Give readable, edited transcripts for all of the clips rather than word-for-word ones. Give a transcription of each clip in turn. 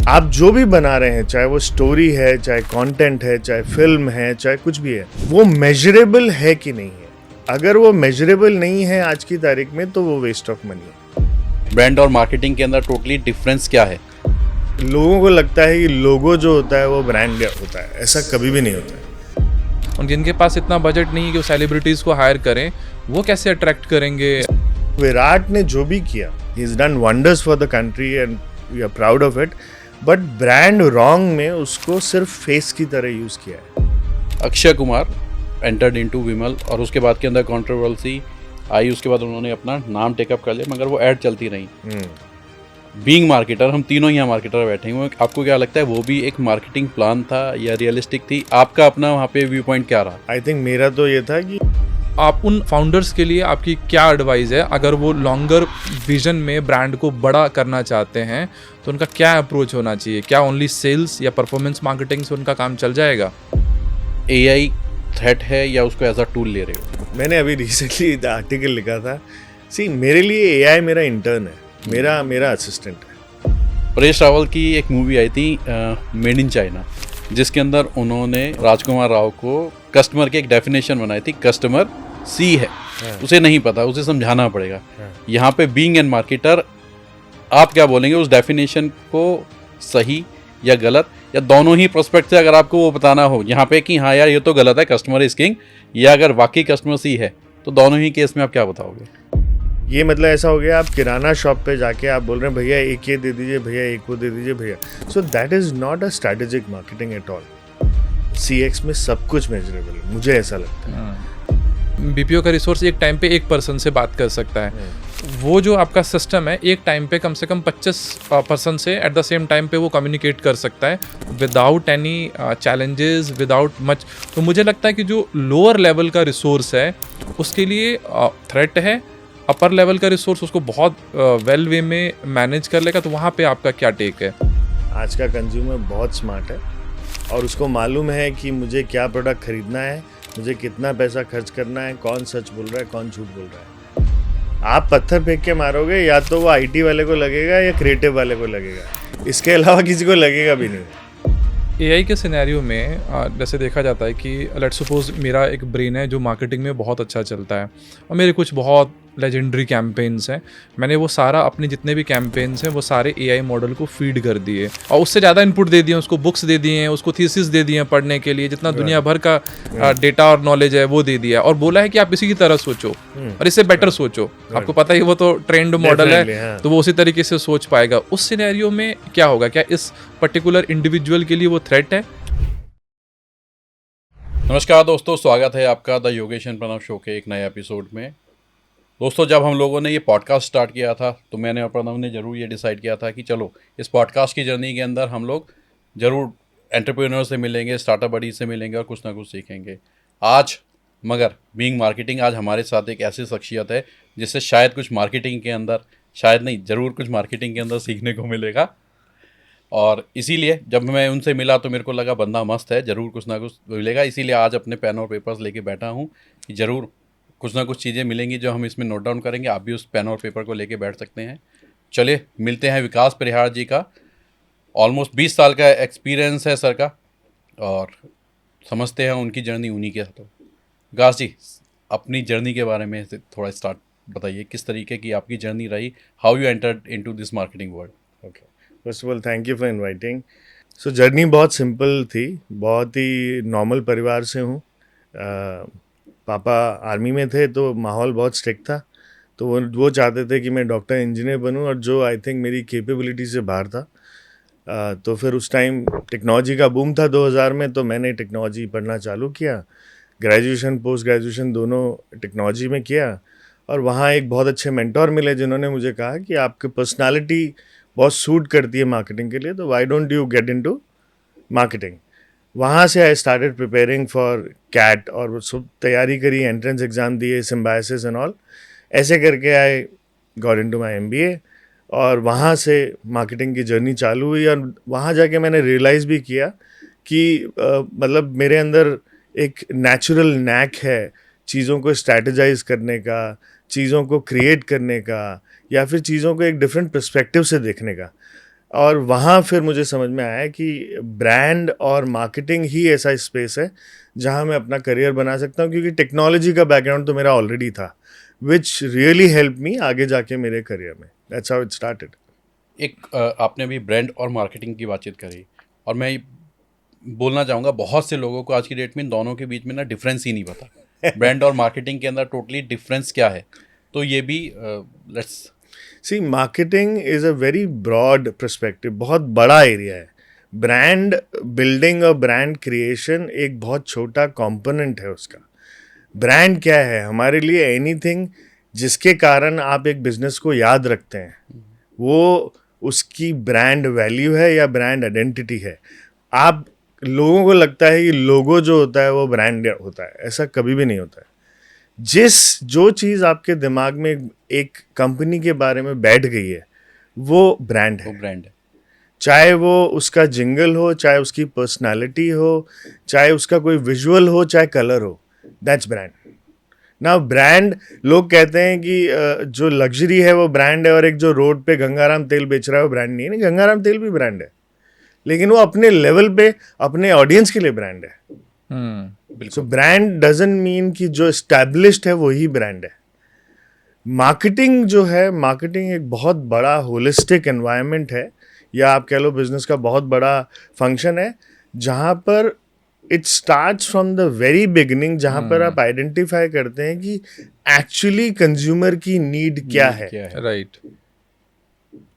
आप जो भी बना रहे हैं, चाहे वो स्टोरी है, चाहे कंटेंट है, चाहे फिल्म है, चाहे कुछ भी है, वो मेजरेबल है कि नहीं है। अगर वो मेजरेबल नहीं है आज की तारीख में, तो वो वेस्ट ऑफ मनी है। ब्रांड और मार्केटिंग के अंदर टोटली डिफरेंस क्या है? लोगों को लगता है कि लोगो जो होता है वो ब्रांड होता है, ऐसा कभी भी नहीं होता है। और जिनके पास इतना बजट नहीं है कि वो सेलिब्रिटीज़ को हायर करें, वो कैसे अट्रैक्ट करेंगे? विराट ने जो भी किया, he is done wonders for the country and we are proud of it, but brand wrong में उसको सिर्फ फेस की तरह यूज किया है। अक्षय कुमार एंटर्ड इनटू विमल और उसके बाद के अंदर कंट्रोवर्सी आई, उसके बाद उन्होंने अपना नाम टेकअप कर लिया, मगर वो ऐड चलती रही। बीइंग मार्केटर, हम तीनों यहाँ मार्केटर बैठे हुए, आपको क्या लगता है वो भी एक मार्केटिंग प्लान था या रियलिस्टिक थी? आपका अपना वहाँ पे व्यू पॉइंट क्या रहा? आई थिंक मेरा तो ये था कि आप उन फाउंडर्स के लिए आपकी क्या एडवाइस है, अगर वो लॉन्गर विजन में ब्रांड को बड़ा करना चाहते हैं तो उनका क्या अप्रोच होना चाहिए? क्या ओनली सेल्स या परफॉर्मेंस मार्केटिंग से उनका काम चल जाएगा? AI थ्रेट है या उसको एज अ टूल ले रहे हो? मैंने अभी रिसेंटली आर्टिकल लिखा था, मेरे लिए AI मेरा इंटर्न है, मेरा असिस्टेंट है। परेश रावल की एक मूवी आई थी मेड इन चाइना, जिसके अंदर उन्होंने राजकुमार राव को कस्टमर की एक डेफिनेशन बनाई थी। कस्टमर सी है, उसे नहीं पता, उसे समझाना पड़ेगा। यहाँ पे बीइंग एन मार्केटर, आप क्या बोलेंगे उस डेफिनेशन को, सही या गलत, या दोनों ही प्रोस्पेक्ट से अगर आपको वो बताना हो यहाँ पे कि हाँ यार ये तो गलत है, कस्टमर इज किंग, या अगर वाकई कस्टमर सी है, तो दोनों ही केस में आप क्या बताओगे? ये मतलब ऐसा हो गया, आप किराना शॉप पे जाके आप बोल रहे हैं भैया एक ये दे दीजिए, भैया एक वो दे दीजिए भैया। सो that is not a strategic marketing at all. CX में सब कुछ मेजरेबल है, मुझे ऐसा लगता है। BPO का रिसोर्स एक टाइम पे एक पर्सन से बात कर सकता है। वो जो आपका सिस्टम है, एक टाइम पे कम से कम 25 पर्सन से एट द सेम टाइम पे वो कम्युनिकेट कर सकता है without any challenges, without much. तो मुझे लगता है कि जो लोअर लेवल का रिसोर्स है उसके लिए थ्रेट है, अपर लेवल का रिसोर्स उसको बहुत वेल वे में मैनेज कर लेगा। तो वहाँ पे आपका क्या टेक है? आज का कंज्यूमर बहुत स्मार्ट है और उसको मालूम है कि मुझे क्या प्रोडक्ट खरीदना है, मुझे कितना पैसा खर्च करना है, कौन सच बोल रहा है, कौन झूठ बोल रहा है। आप पत्थर फेंक के मारोगे, या तो वो IT वाले को लगेगा या क्रिएटिव वाले को लगेगा, इसके अलावा किसी को लगेगा भी नहीं। AI के सिनेरियो में जैसे देखा जाता है कि लेट्स सपोज मेरा एक ब्रेन है जो मार्केटिंग में बहुत अच्छा चलता है और मेरे कुछ बहुत लेजेंडरी कैंपेन्स हैं। मैंने वो सारा अपने जितने भी कैंपेन्स हैं वो सारे AI मॉडल को फीड कर दिए और उससे ज़्यादा इनपुट दे दिए, उसको बुक्स दे दिए हैं, उसको थीसिस दे दिए हैं पढ़ने के लिए, जितना दुनिया भर का डेटा और नॉलेज है वो दे दिया और बोला है कि आप इसी की तरह सोचो और इससे बेटर सोचो। आपको पता ही वो तो ट्रेंड मॉडल है, तो वो उसी तरीके से सोच पाएगा। उस सिनेरियो में क्या होगा? क्या इस पर्टिकुलर इंडिविजुअल के लिए वो थ्रेट है? नमस्कार दोस्तों, स्वागत है आपका the Yogesh and Pranav show के एक नए एपिसोड में। दोस्तों, जब हम लोगों ने ये पॉडकास्ट स्टार्ट किया था तो मैंने और प्रणव ने ज़रूर ये डिसाइड किया था कि चलो इस पॉडकास्ट की जर्नी के अंदर हम लोग ज़रूर एंटरप्रेन्योर से मिलेंगे, स्टार्टअप बडीज से मिलेंगे और कुछ ना कुछ सीखेंगे। आज मगर बीइंग मार्केटिंग, आज हमारे साथ एक ऐसी शख्सियत है जिससे शायद कुछ मार्केटिंग के अंदर, शायद नहीं ज़रूर कुछ मार्केटिंग के अंदर सीखने को मिलेगा। और इसीलिए जब मैं उनसे मिला तो मेरे को लगा बंदा मस्त है, ज़रूर कुछ ना कुछ मिलेगा। इसीलिए आज अपने पेन और पेपर्स लेके बैठा हूँ कि ज़रूर कुछ ना कुछ चीज़ें मिलेंगी जो हम इसमें नोट डाउन करेंगे। आप भी उस पेन और पेपर को लेके बैठ सकते हैं। चलिए मिलते हैं विकास परिहार जी का। ऑलमोस्ट 20 साल का एक्सपीरियंस है सर का और समझते हैं उनकी जर्नी उन्हीं के हाथों। विकास जी, अपनी जर्नी के बारे में थोड़ा स्टार्ट बताइए, किस तरीके की आपकी जर्नी रही, how you entered into this marketing world. Okay, first of all thank you for inviting. So journey बहुत सिंपल थी, बहुत ही नॉर्मल परिवार से हूँ। पापा आर्मी में थे तो माहौल बहुत स्ट्रिक्ट था, तो वो चाहते थे कि मैं डॉक्टर इंजीनियर बनूं, और जो आई थिंक मेरी कैपेबिलिटी से बाहर था। तो फिर उस टाइम टेक्नोलॉजी का बूम था 2000 में, तो मैंने टेक्नोलॉजी पढ़ना चालू किया। ग्रेजुएशन पोस्ट ग्रेजुएशन दोनों टेक्नोलॉजी में किया, और वहाँ एक बहुत अच्छे मेंटोर मिले जिन्होंने मुझे कहा कि आपकी पर्सनालिटी बहुत सूट करती है मार्केटिंग के लिए, तो why don't you get into marketing. वहाँ से I started preparing for CAT, और वो सब तैयारी करी, एंट्रेंस एग्ज़ाम दिए, सिम्बायोसिस एंड ऑल, ऐसे करके I got into my MBA। और वहाँ से मार्केटिंग की जर्नी चालू हुई, और वहाँ जाके मैंने रियलाइज़ भी किया कि मतलब मेरे अंदर एक नेचुरल नैक है चीज़ों को स्ट्रैटेजाइज करने का, चीज़ों को क्रिएट करने का, या फिर चीज़ों को एक डिफरेंट पर्सपेक्टिव से देखने का। और वहाँ फिर मुझे समझ में आया कि ब्रांड और मार्केटिंग ही ऐसा स्पेस है जहाँ मैं अपना करियर बना सकता हूँ, क्योंकि टेक्नोलॉजी का बैकग्राउंड तो मेरा ऑलरेडी था, विच रियली हेल्प मी आगे जाके मेरे करियर में. That's how it started. एक आपने अभी ब्रांड और मार्केटिंग की बातचीत करी, और मैं बोलना चाहूँगा बहुत से लोगों को आज की डेट में इन दोनों के बीच में ना डिफरेंस ही नहीं पता. ब्रांड और मार्केटिंग के अंदर टोटली डिफरेंस क्या है, तो ये भी let's see, marketing is a very broad perspective, बहुत बड़ा एरिया है. ब्रांड बिल्डिंग और ब्रांड क्रिएशन एक बहुत छोटा कंपोनेंट है उसका. ब्रांड क्या है हमारे लिए? एनीथिंग जिसके कारण आप एक बिजनेस को याद रखते हैं, वो उसकी ब्रांड वैल्यू है या ब्रांड आइडेंटिटी है. आप लोगों को लगता है कि लोगो जो होता है वो ब्रांड होता है, ऐसा कभी भी नहीं होता है. जो चीज़ आपके दिमाग में एक कंपनी के बारे में बैठ गई है वो ब्रांड है. वो ब्रांड है. चाहे वो उसका जिंगल हो, चाहे उसकी पर्सनालिटी हो, चाहे उसका कोई विजुअल हो, चाहे कलर हो, दैट्स ब्रांड. ना ब्रांड, लोग कहते हैं कि जो लग्जरी है वो ब्रांड है और एक जो रोड पे गंगाराम तेल बेच रहा है वो ब्रांड नहीं है. नहीं, गंगाराम तेल भी ब्रांड है, लेकिन वो अपने लेवल पे अपने ऑडियंस के लिए ब्रांड है. सो ब्रांड डजंट मीन कि जो एस्टैब्लिश्ड है वही ब्रांड है. मार्केटिंग जो है, मार्केटिंग एक बहुत बड़ा होलिस्टिक एनवायरनमेंट है, या आप कह लो बिजनेस का बहुत बड़ा फंक्शन है, जहाँ पर it starts from the very beginning, जहाँ पर आप आइडेंटिफाई करते हैं कि एक्चुअली कंज्यूमर की नीड क्या है, राइट,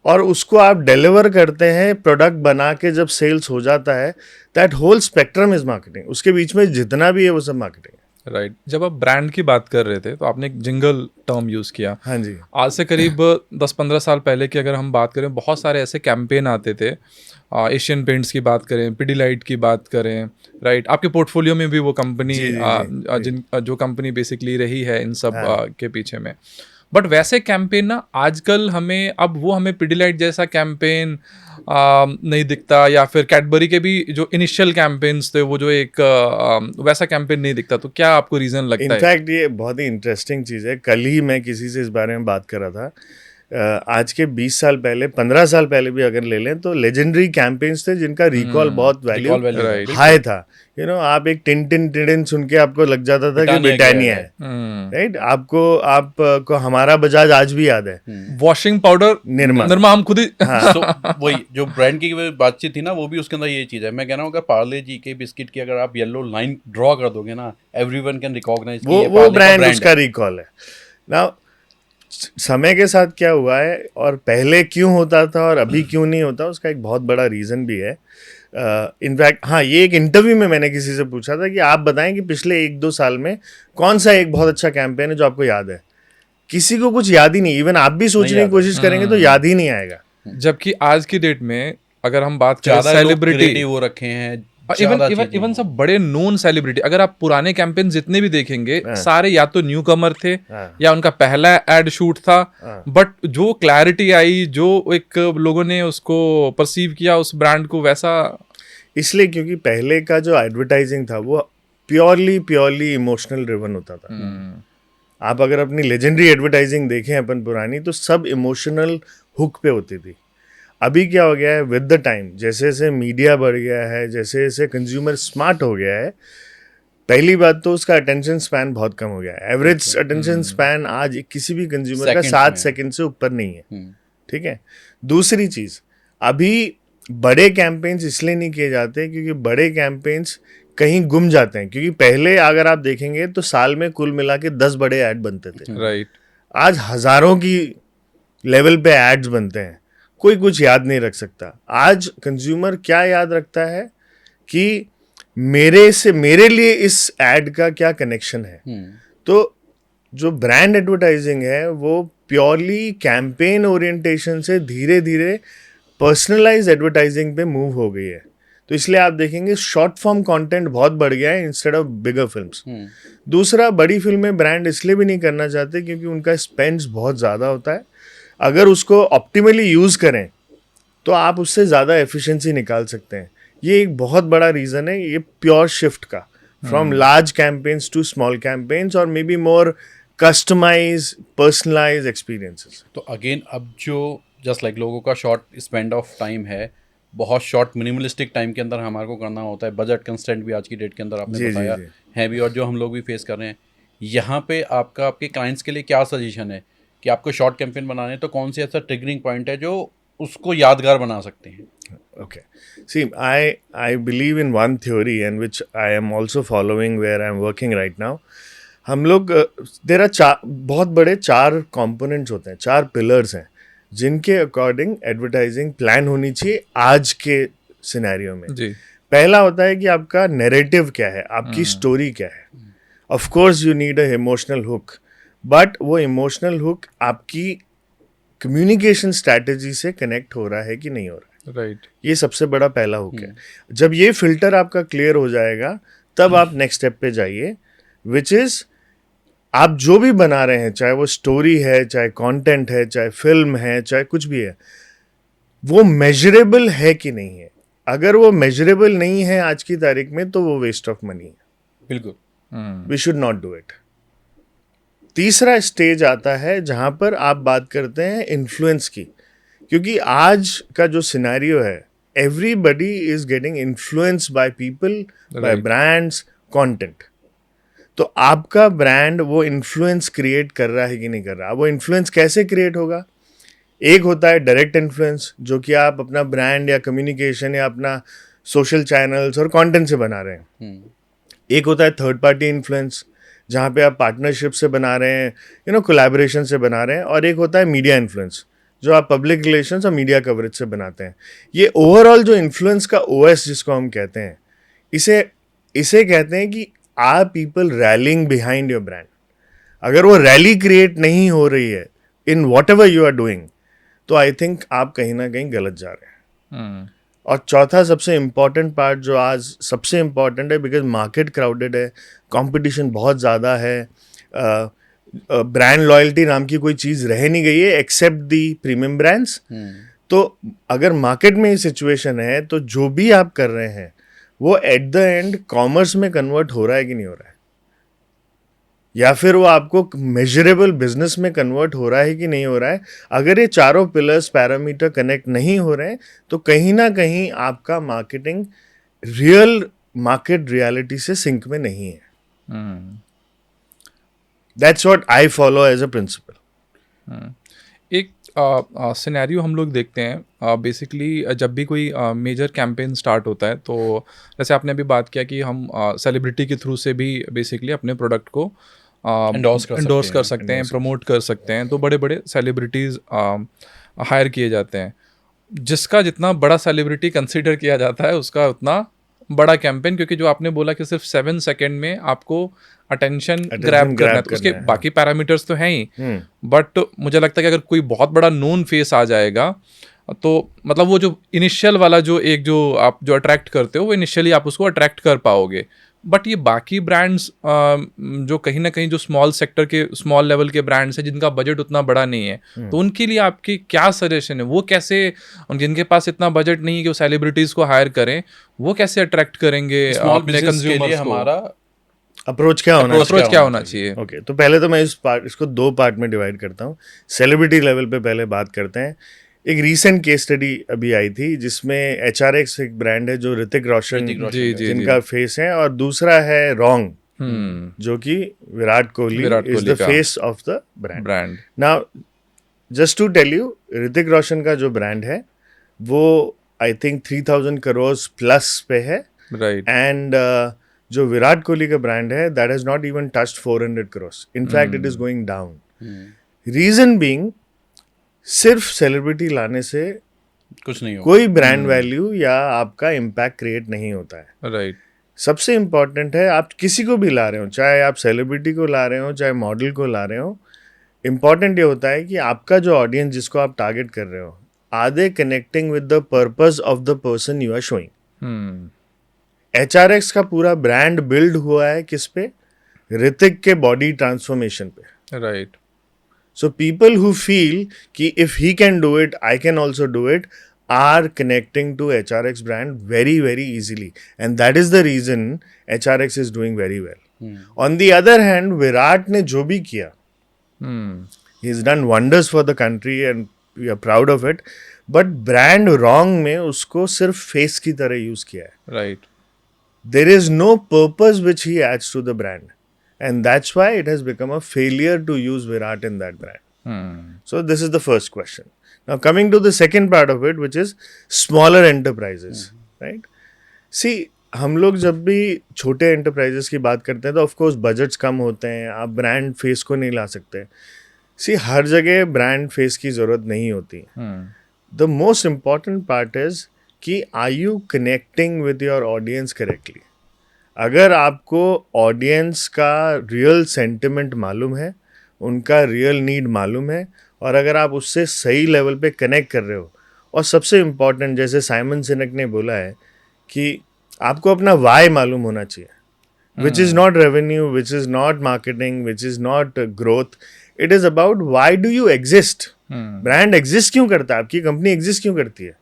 और उसको आप डिलीवर करते हैं प्रोडक्ट बना के. जब सेल्स हो जाता है, that whole spectrum is marketing. उसके बीच में जितना भी है वो सब मार्केटिंग है. राइट. जब आप ब्रांड की बात कर रहे थे तो आपने एक जिंगल टर्म यूज़ किया. हाँ जी. आज से करीब 10-15 साल पहले की अगर हम बात करें, बहुत सारे ऐसे कैंपेन आते थे. एशियन पेंट्स की बात करें, पिडीलाइट की बात करें, राइट. आपके पोर्टफोलियो में भी वो कंपनी, जो कंपनी बेसिकली रही है इन सब के पीछे में. बट वैसे कैंपेन ना आजकल हमें पिडीलाइट जैसा कैंपेन नहीं दिखता, या फिर कैडबरी के भी जो इनिशियल कैंपेन्स थे वो जो एक वैसा कैंपेन नहीं दिखता. तो क्या आपको रीज़न लगता है? इनफैक्ट ये बहुत ही इंटरेस्टिंग चीज़ है. कल ही मैं किसी से इस बारे में बात कर रहा था. आज के 20 साल पहले, 15 साल पहले भी अगर ले लें तो लेजेंडरी कैंपेन्स थे जिनका रिकॉल बहुत वैल्यू हाई था. आप एक टिन टिन टिन सुन के आपको लग जाता था कि ब्रिटानिया है, राइट. आपको हमारा बजाज आज भी याद है. वॉशिंग पाउडर निरमा हम खुद ही. So, वही जो ब्रांड की बातचीत थी ना, वो भी उसके अंदर ये चीज़ है. मैं कह रहा हूँ अगर पार्ले जी के बिस्किट की अगर आप येलो लाइन ड्रॉ कर दोगे ना, एवरीवन कैन रिकॉग्नाइज वो ब्रांड उसका रिकॉल है. नाउ समय के साथ क्या हुआ है और पहले क्यों होता था और अभी क्यों नहीं होता, उसका एक बहुत बड़ा रीज़न भी है. इनफैक्ट हाँ, ये एक इंटरव्यू में मैंने किसी से पूछा था कि आप बताएं कि पिछले 1-2 साल में कौन सा एक बहुत अच्छा कैंपेन है जो आपको याद है. किसी को कुछ याद ही नहीं. इवन आप भी सोचने की कोशिश करेंगे तो याद ही नहीं आएगा. जबकि आज की डेट में अगर हम बात करें सेलिब्रिटी वो रखे हैं, इवन सब बड़े नोन सेलिब्रिटी, अगर आप पुराने कैंपेन जितने भी देखेंगे सारे या तो न्यू कमर थे या उनका पहला एड शूट था. बट जो क्लैरिटी आई, जो एक लोगों ने उसको परसीव किया उस ब्रांड को, वैसा इसलिए क्योंकि पहले का जो एडवर्टाइजिंग था वो प्योरली इमोशनल ड्रिवन होता था. आप अगर अपनी लेजेंडरी एडवर्टाइजिंग देखें अपन पुरानी, तो सब इमोशनल हुक पे होती थी. अभी क्या हो गया है विद द टाइम, जैसे जैसे मीडिया बढ़ गया है, जैसे जैसे कंज्यूमर स्मार्ट हो गया है, पहली बात तो उसका अटेंशन स्पैन बहुत कम हो गया है. एवरेज अटेंशन स्पैन आज किसी भी कंज्यूमर का 7 सेकंड से ऊपर नहीं है. ठीक है. दूसरी चीज़, अभी बड़े कैंपेन्स इसलिए नहीं किए जाते क्योंकि बड़े कैंपेन्स कहीं गुम जाते हैं. क्योंकि पहले अगर आप देखेंगे तो साल में कुल मिला के 10 बड़े ऐड बनते थे. राइट. आज हज़ारों की लेवल पे एड्स बनते हैं, कोई कुछ याद नहीं रख सकता. आज कंज्यूमर क्या याद रखता है कि मेरे लिए इस एड का क्या कनेक्शन है. तो जो ब्रांड एडवर्टाइजिंग है वो प्योरली कैंपेन ओरिएंटेशन से धीरे धीरे पर्सनलाइज एडवर्टाइजिंग पे मूव हो गई है. तो इसलिए आप देखेंगे शॉर्ट फॉर्म कंटेंट बहुत बढ़ गया है इंस्टेड ऑफ बिगर फिल्म्स. दूसरा, बड़ी फिल्में ब्रांड इसलिए भी नहीं करना चाहते क्योंकि उनका स्पेंड्स बहुत ज़्यादा होता है. अगर उसको ऑप्टिमली यूज़ करें तो आप उससे ज़्यादा एफिशिएंसी निकाल सकते हैं. ये एक बहुत बड़ा रीज़न है ये प्योर शिफ्ट का, from large campaigns to small campaigns और maybe more customise personalise experiences. तो अगेन अब जो जस्ट लाइक लोगों का शॉर्ट स्पेंड ऑफ टाइम है, बहुत शॉर्ट मिनिमलिस्टिक टाइम के अंदर हमारे को करना होता है, बजट कंस्टेंट भी आज की डेट के अंदर आपने जी, बताया जी। है भी, और जो हम लोग भी फेस कर रहे हैं। यहाँ पे आपका आपके क्लाइंट्स के लिए क्या सजेशन है कि आपको शॉर्ट कैंपेन बनाने हैं तो कौन सी ऐसा ट्रिगरिंग पॉइंट है जो उसको यादगार बना सकते हैं? Okay. See, I believe in one theory and which I am also following where I am working right now. हम लोग देर आर बहुत बड़े 4 कंपोनेंट्स होते हैं, 4 पिलर्स हैं जिनके अकॉर्डिंग एडवर्टाइजिंग प्लान होनी चाहिए आज के सिनेरियो में। जी। पहला होता है कि आपका नैरेटिव क्या है, आपकी स्टोरी क्या है। Of course you need a emotional hook, but वो इमोशनल हुक आपकी कम्युनिकेशन स्ट्रैटेजी से कनेक्ट हो रहा है कि नहीं हो रहा है। राइट। ये सबसे बड़ा पहला हुक है। जब ये फिल्टर आपका क्लियर हो जाएगा तब आप नेक्स्ट स्टेप पे जाइए, विच इज आप जो भी बना रहे हैं, चाहे वो स्टोरी है, चाहे कंटेंट है, चाहे फिल्म है, चाहे कुछ भी है, वो मेजरेबल है कि नहीं है। अगर वो मेजरेबल नहीं है आज की तारीख में तो वो वेस्ट ऑफ मनी है। बिल्कुल। We should not do it. तीसरा स्टेज आता है जहां पर आप बात करते हैं इन्फ्लुएंस की, क्योंकि आज का जो सिनेरियो है, everybody is getting influence by people, by Right. Brands, content. तो आपका ब्रांड वो इन्फ्लुएंस क्रिएट कर रहा है कि नहीं कर रहा। वो इन्फ्लुएंस कैसे क्रिएट होगा? एक होता है डायरेक्ट इन्फ्लुएंस, जो कि आप अपना ब्रांड या कम्युनिकेशन या अपना सोशल चैनल्स और कंटेंट से बना रहे हैं। एक होता है थर्ड पार्टी इन्फ्लुएंस, जहाँ पे आप पार्टनरशिप से बना रहे हैं, कोलैबोरेशन से बना रहे हैं। और एक होता है मीडिया इन्फ्लुएंस, जो आप पब्लिक रिलेशंस और मीडिया कवरेज से बनाते हैं। ये ओवरऑल जो इन्फ्लुएंस का ओएस जिसको हम कहते हैं, इसे कहते हैं कि are people rallying behind your brand. अगर वो रैली क्रिएट नहीं हो रही है in whatever you are doing, तो आई थिंक आप कहीं ना कहीं गलत जा रहे हैं। और चौथा सबसे इम्पॉर्टेंट पार्ट जो आज सबसे इम्पॉर्टेंट है, बिकॉज मार्केट क्राउडेड है, कंपटीशन बहुत ज़्यादा है, ब्रांड लॉयल्टी नाम की कोई चीज़ रह नहीं गई है एक्सेप्ट दी प्रीमियम ब्रांड्स। तो अगर मार्केट में ये सिचुएशन है तो जो भी आप कर रहे हैं वो एट द एंड कॉमर्स में कन्वर्ट हो रहा है कि नहीं हो रहा है, या फिर वो आपको मेजरेबल बिजनेस में कन्वर्ट हो रहा है कि नहीं हो रहा है। अगर ये चारों पिलर्स पैरामीटर कनेक्ट नहीं हो रहे हैं तो कहीं ना कहीं आपका मार्केटिंग रियल मार्केट रियलिटी से सिंक में नहीं है। That's what I follow as a principle. एक सिनेरियो हम लोग देखते हैं बेसिकली जब भी कोई मेजर कैंपेन स्टार्ट होता है, तो जैसे आपने अभी बात किया कि हम सेलिब्रिटी के थ्रू से भी बेसिकली अपने प्रोडक्ट को Endorse कर सकते हैं, प्रमोट कर सकते हैं। तो बड़े बड़े सेलिब्रिटीज़ हायर किए जाते हैं। जिसका जितना बड़ा सेलिब्रिटी कंसिडर किया जाता है उसका उतना बड़ा कैंपेन, क्योंकि जो आपने बोला कि सिर्फ 7 सेकेंड में आपको अटेंशन ग्रैब करना है, तो उसके बाकी पैरामीटर्स तो हैं ही, बट मुझे लगता है कि अगर कोई बहुत बड़ा नोन फेस आ जाएगा तो मतलब वो जो इनिशियल वाला जो आप जो अट्रैक्ट करते हो वो इनिशियली आप उसको अट्रैक्ट कर पाओगे। बट ये बाकी ब्रांड्स जो कहीं ना कहीं जो स्मॉल सेक्टर के स्मॉल लेवल के ब्रांड्स हैं जिनका बजट उतना बड़ा नहीं है, तो उनके लिए आपकी क्या सजेशन है? वो कैसे, जिनके पास इतना बजट नहीं है कि वो सेलिब्रिटीज को हायर करें, वो कैसे अट्रैक्ट करेंगे अपने कंज्यूमर्स को? हमारा अप्रोच क्या होना चाहिए? ओके, तो पहले तो मैं इसको 2 पार्ट में डिवाइड करता हूँ। सेलिब्रिटी लेवल पे पहले बात करते हैं। एक रीसेंट केस स्टडी अभी आई थी जिसमें HRX एक ब्रांड है जो ऋतिक रोशन जिनका फेस है, और दूसरा है रॉन्ग जो कि Virat Kohli is the face of the brand. Now just to tell you, Hrithik Roshan का जो ब्रांड है वो आई थिंक 3000 करोड़ प्लस पे है, राइट। एंड जो विराट कोहली का ब्रांड है that has not even touched 400 crore. In fact it is going down. Reason being, सिर्फ सेलिब्रिटी लाने से कुछ नहीं होगा, कोई ब्रांड वैल्यू या आपका इम्पैक्ट क्रिएट नहीं होता है। राइट। सबसे इम्पॉर्टेंट है आप किसी को भी ला रहे हो, चाहे आप सेलिब्रिटी को ला रहे हो चाहे मॉडल को ला रहे हो, इम्पॉर्टेंट ये होता है कि आपका जो ऑडियंस जिसको आप टारगेट कर रहे हो, are they connecting with the purpose of the person you are showing. HRX का पूरा ब्रांड बिल्ड हुआ है किस पे? ऋतिक के बॉडी ट्रांसफॉर्मेशन पे, right. So people who feel कि if he can do it, I can also do it, are connecting to HRX brand very, very easily. And that is the reason HRX is doing very well. On the other hand, Virat ने जो भी किया, he's done wonders for the country and we are proud of it, but brand wrong में उसको सिर्फ face की तरह use किया है. Right. There is no purpose which he adds to the brand, and that's why it has become a failure to use Virat in that brand. So this is the first question. Now coming to the second part of it, which is smaller enterprises, right? See, हम लोग जब भी छोटे enterprises की बात करते हैं तो ऑफ कोर्स बजट्स कम होते हैं, आप ब्रांड फेस को नहीं ला सकते. सी, हर जगह ब्रांड फेस की ज़रूरत नहीं होती. The most important part is कि are you connecting with your audience correctly. अगर आपको ऑडियंस का रियल सेंटिमेंट मालूम है, उनका रियल नीड मालूम है, और अगर आप उससे सही लेवल पे कनेक्ट कर रहे हो, और सबसे इम्पॉर्टेंट जैसे साइमन सिनेक ने बोला है कि आपको अपना वाई मालूम होना चाहिए, which is not revenue, which is not marketing, which is not growth. It is about why do you exist. Brand exist क्यों करता है, आपकी कंपनी एग्जिस्ट क्यों करती है.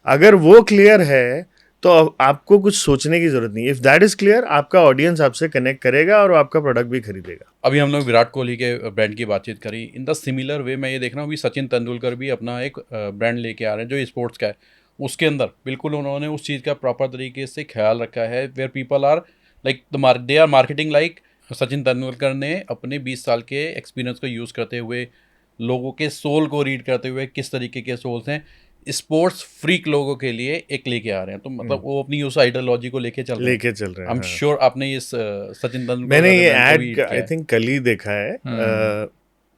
अगर वो क्लियर है तो आपको कुछ सोचने की जरूरत नहीं. इफ दैट इज क्लियर, आपका ऑडियंस आपसे कनेक्ट करेगा और आपका प्रोडक्ट भी खरीदेगा. अभी हम लोग विराट कोहली के ब्रांड की बातचीत करी. इन द सिमिलर वे मैं ये देख रहा हूँ, अभी सचिन तेंदुलकर भी अपना एक ब्रांड लेके आ रहे हैं जो स्पोर्ट्स का है. उसके अंदर बिल्कुल उन्होंने उस चीज़ का प्रॉपर तरीके से ख्याल रखा है, where people are like they are marketing like. Sachin Tendulkar ने अपने 20 साल के एक्सपीरियंस को यूज़ करते हुए, लोगों के सोल को रीड करते हुए, किस तरीके के सोल्स हैं स्पोर्ट्स फ्रीक लोगों के लिए एक लेके आ रहे हैं. तो मतलब वो अपनी उस आइडियोलॉजी को लेके चल रहे हैं. आई एम श्योर आपने इस सचिन तेंदुलकर, मैंने ये ऐड आई थिंक कल ही देखा है.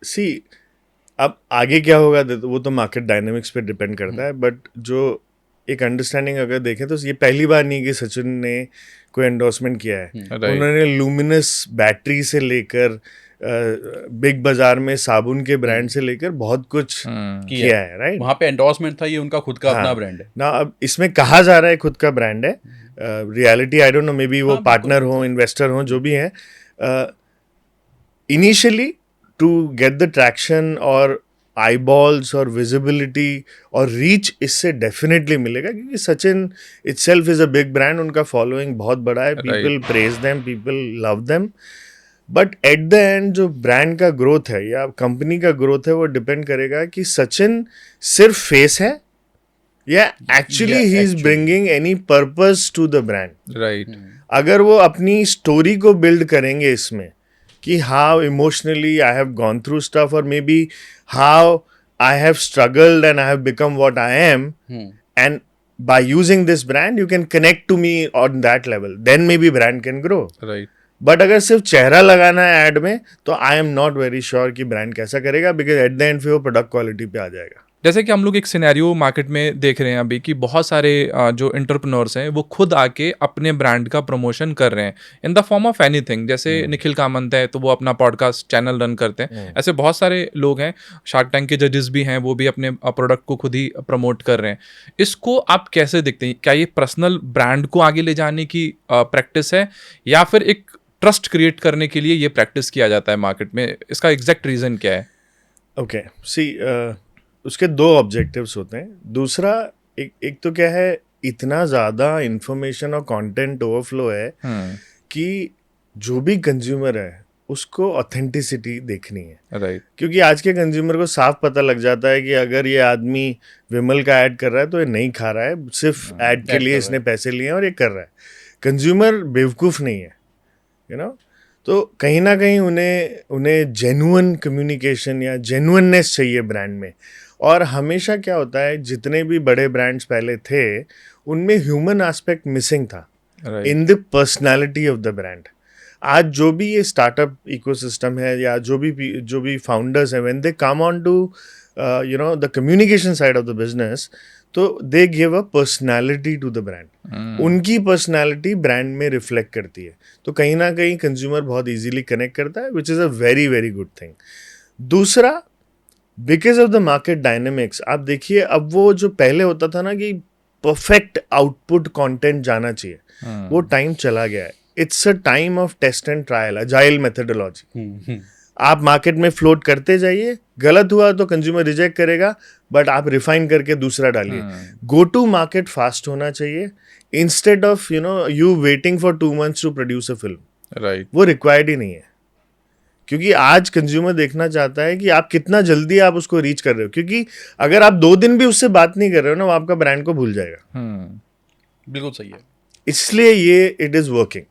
सी, अब आगे क्या होगा वो तो मार्केट डायनेमिक्स पे डिपेंड करता है, बट जो एक अंडरस्टैंडिंग अगर देखें तो ये पहली बार नहीं कि सचिन ने कोई एंडोर्समेंट किया है. उन्होंने लुमिनस बैटरी से लेकर बिग बाजार में साबुन के ब्रांड से लेकर बहुत कुछ किया है. राइट, वहाँ पे एंडोर्समेंट था, ये उनका खुद का अपना ब्रांड है ना. अब इसमें कहा जा रहा है खुद का ब्रांड है, reality I don't know, maybe वो पार्टनर हो, इन्वेस्टर हो, जो भी है. Initially to get the traction और आईबॉल्स और विजिबिलिटी और रीच इससे डेफिनेटली मिलेगा, क्योंकि Sachin itself is a big brand. उनका फॉलोइंग बहुत बड़ा है, people praise them, people love them. But at the end जो ब्रांड का ग्रोथ है या कंपनी का ग्रोथ है, वो डिपेंड करेगा कि सचिन सिर्फ फेस है या actually he is bringing any purpose to the brand. Right. अगर वो अपनी स्टोरी को बिल्ड करेंगे इसमें कि how emotionally I have gone through stuff, और maybe how I have struggled and I have become what I am, and by using this brand you can connect to me on that level, then maybe brand can grow. Right. But अगर सिर्फ चेहरा लगाना है add में, तो I am not very sure कि brand कैसा करेगा, बिकॉज एट द एंड फिर वो प्रोडक्ट क्वालिटी पे आ जाएगा. जैसे कि हम लोग एक सिनेरियो मार्केट में देख रहे हैं अभी कि बहुत सारे जो एंटरप्रेन्योर्स हैं वो खुद आके अपने ब्रांड का प्रमोशन कर रहे हैं in the form of anything. जैसे निखिल कामत है तो वो अपना पॉडकास्ट चैनल रन करते हैं. ऐसे बहुत सारे लोग हैं. शार्क टैंक के जजेस भी हैं, वो भी अपने प्रोडक्ट को खुद ही प्रमोट कर रहे हैं. इसको आप कैसे देखते हैं? क्या ये पर्सनल ब्रांड को आगे ले जाने की प्रैक्टिस है, या फिर एक ट्रस्ट क्रिएट करने के लिए ये प्रैक्टिस किया जाता है मार्केट में? इसका एग्जैक्ट रीज़न क्या है? ओके, सी, उसके दो ऑब्जेक्टिव्स होते हैं. दूसरा, एक तो क्या है, इतना ज़्यादा इंफॉर्मेशन और कंटेंट ओवरफ्लो है कि जो भी कंज्यूमर है उसको ऑथेंटिसिटी देखनी है. राइट. क्योंकि आज के कंज्यूमर को साफ पता लग जाता है कि अगर ये आदमी विमल का ऐड कर रहा है तो ये नहीं खा रहा है, सिर्फ ऐड के लिए इसने पैसे लिए हैं और ये कर रहा है. कंज्यूमर बेवकूफ़ नहीं है, यू नो. तो कहीं ना कहीं उन्हें जेन्युइन कम्युनिकेशन या जेन्युइननेस चाहिए ब्रांड में. और हमेशा क्या होता है, जितने भी बड़े ब्रांड्स पहले थे उनमें ह्यूमन एस्पेक्ट मिसिंग था in the personality of the brand. आज जो भी ये स्टार्टअप इकोसिस्टम है या जो भी फाउंडर्स हैं, when they come on to you know the communication side of the business, तो they give a personality to the brand. उनकी पर्सनालिटी ब्रांड में रिफ्लेक्ट करती है. तो कहीं ना कहीं कंज्यूमर बहुत इजीली कनेक्ट करता है, which is a very very good thing. दूसरा, because of the market dynamics, आप देखिए अब वो जो पहले होता था ना कि परफेक्ट आउटपुट कंटेंट जाना चाहिए, वो टाइम चला गया है. It's a time of test and trial, agile methodology. आप मार्केट में फ्लोट करते जाइए, गलत हुआ तो कंज्यूमर रिजेक्ट करेगा, बट आप रिफाइन करके दूसरा डालिए. गो टू मार्केट फास्ट होना चाहिए, instead of you waiting for 2 months to produce a film. Right. वो रिक्वायर्ड ही नहीं है, क्योंकि आज कंज्यूमर देखना चाहता है कि आप कितना जल्दी आप उसको रीच कर रहे हो, क्योंकि अगर आप 2 दिन भी उससे बात नहीं कर रहे हो ना, वो आपका ब्रांड को भूल जाएगा। बिल्कुल सही है। इसलिए ये इट इज़ वर्किंग।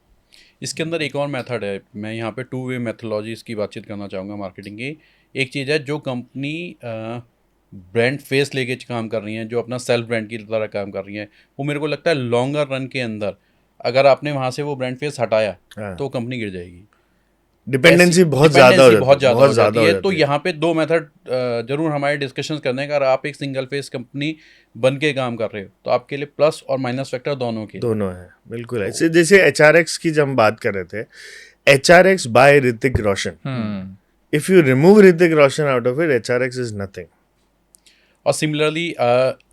इसके अंदर एक और मेथड है, मैं यहाँ पे 2 वे मेथोलॉजीज की बातचीत करना चाहूँगा मार्केटिंग की। एक चीज़ है जो कंपनी ब्रांड फेस लेके काम कर रही हैं, जो अपना सेल्फ ब्रांड की तरह काम कर रही हैं, वो मेरे को लगता है लॉन्गर रन के अंदर अगर आपने वहाँ से वो ब्रांड फेस हटाया हाँ। तो कंपनी गिर जाएगी। डिपेंडेंसी बहुत ज़्यादा हो जाती है। तो है। यहाँ पे 2 मेथड जरूर हमारे डिस्कशन करने का। अगर आप एक सिंगल फेस कंपनी बन के काम कर रहे हो तो आपके लिए प्लस और माइनस फैक्टर दोनों है, बिल्कुल ऐसे। जैसे HRX की जब हम बात कर रहे थे, HRX by Hrithik Roshan, if you remove Hrithik Roshan out of it, HRX is nothing. और सिमिलरली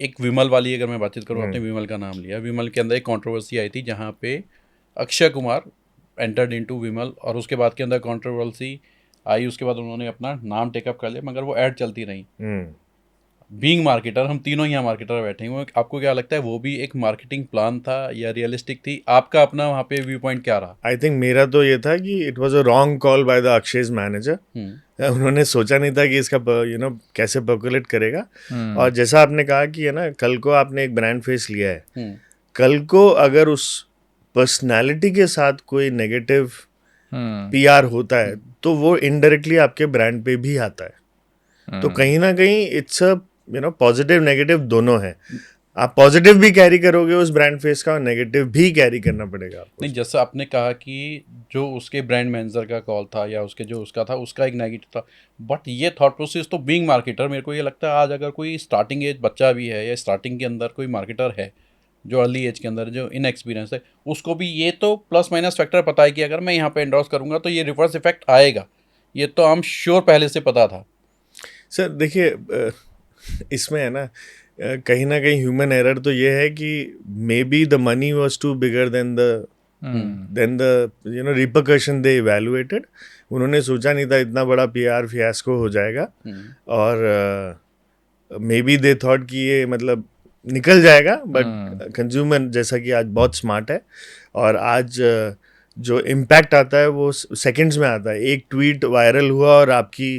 एक विमल वाली अगर मैं बातचीत करूँ, आपने विमल का नाम लिया, विमल के अंदर एक कंट्रोवर्सी आई थी जहाँ पे अक्षय कुमार एंटर्ड इनटू विमल, और उसके बाद के अंदर कंट्रोवर्सी आई, उसके बाद उन्होंने अपना नाम टेकअप कर लिया, मगर वो ऐड चलती रही। बीइंग मार्केटर, हम तीनों ही यहाँ मार्केटर बैठे हुए, आपको क्या लगता है वो भी एक मार्केटिंग प्लान था या रियलिस्टिक थी? आपका अपना वहाँ पे व्यू पॉइंट क्या रहा? आई थिंक मेरा तो ये था कि it was a wrong call by the अक्षय's मैनेजर। उन्होंने सोचा नहीं था कि इसका कैसे पर्कुलेट करेगा। और जैसा आपने कहा कि है ना, कल को आपने एक ब्रांड फेस लिया है, कल को अगर उस पर्सनालिटी के साथ कोई नेगेटिव PR होता है तो वो इनडायरेक्टली आपके ब्रांड पे भी आता है। तो कहीं ना कहीं इट्स अ पॉजिटिव नेगेटिव दोनों है। आप पॉजिटिव भी कैरी करोगे उस ब्रांड फेस का, और नेगेटिव भी कैरी करना पड़ेगा आपको। नहीं, जैसा आपने कहा कि जो उसके ब्रांड मैनेजर का कॉल था या उसके जो उसका था उसका एक नेगेटिव था, बट ये थॉट प्रोसेस तो बीइंग मार्केटर, मेरे को ये लगता है आज अगर कोई स्टार्टिंग एज बच्चा भी है या स्टार्टिंग के अंदर कोई मार्केटर है जो अर्ली एज के अंदर जो इनएक्सपीरियंस है, उसको भी ये तो प्लस माइनस फैक्टर पता है कि अगर मैं यहाँ पे एंडोर्स करूँगा तो ये रिवर्स इफेक्ट आएगा। ये तो हम श्योर पहले से पता था। सर देखिए, इसमें है ना कहीं ना कहीं ह्यूमन एरर तो ये है कि maybe the money was too bigger than the repercussion they evaluated. उन्होंने सोचा नहीं था इतना बड़ा PR फियास्को हो जाएगा, और मे बी दे थॉट कि ये मतलब निकल जाएगा, बट कंज्यूमर जैसा कि आज बहुत स्मार्ट है, और आज जो इम्पैक्ट आता है वो सेकंड्स में आता है। एक ट्वीट वायरल हुआ और आपकी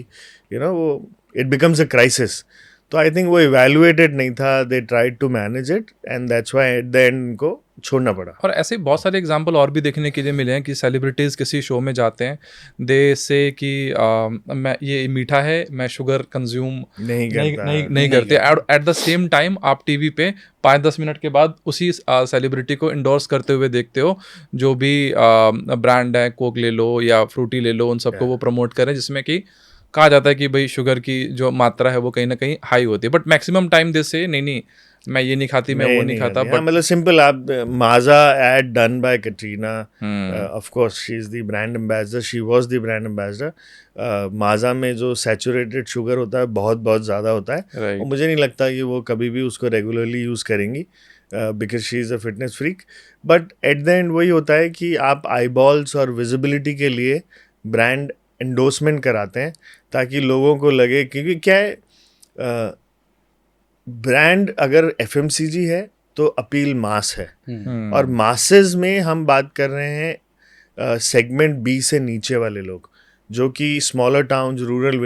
वो इट बिकम्स अ क्राइसिस। तो आई थिंक वो इवेलुएटेड नहीं था, they tried to manage it, and that's why at the end इनको छोड़ना पड़ा। और ऐसे बहुत सारे एग्जांपल और भी देखने के लिए मिले हैं कि सेलिब्रिटीज़ किसी शो में जाते हैं, दे से कि मैं ये मीठा है, मैं शुगर कंज्यूम नहीं करते। एट द सेम टाइम आप टीवी पे 5-10 मिनट के बाद उसी सेलिब्रिटी को इंडोर्स करते हुए देखते हो, जो भी ब्रांड है, कोक ले लो या फ्रूटी ले लो, उन सबको वो प्रमोट करें, जिसमें कि कहा जाता है कि भाई शुगर की जो मात्रा है वो कहीं ना कहीं हाई होती है, बट मैक्सिमम टाइम दे से नहीं मैं ये नहीं खाती, मैं वो नहीं खाता। बट मतलब सिंपल, आप Maaza ad done by Katrina, of course she is the brand ambassador, she was the brand ambassador. Maaza में जो सैचुरेटेड शुगर होता है बहुत बहुत ज़्यादा होता है, और मुझे नहीं लगता कि वो कभी भी उसको रेगुलरली यूज़ करेंगी, because she is a fitness freak. But at the and वही होता है कि आप आईबॉल्स और विजिबिलिटी के लिए ब्रांड एंडोर्समेंट कराते हैं, ताकि लोगों को लगे, क्योंकि क्या है, ब्रांड अगर FMCG है तो अपील मास है, और मासेस में हम बात कर रहे हैं सेगमेंट B से नीचे वाले लोग, जो कि स्मॉलर टाउन्स, रूरल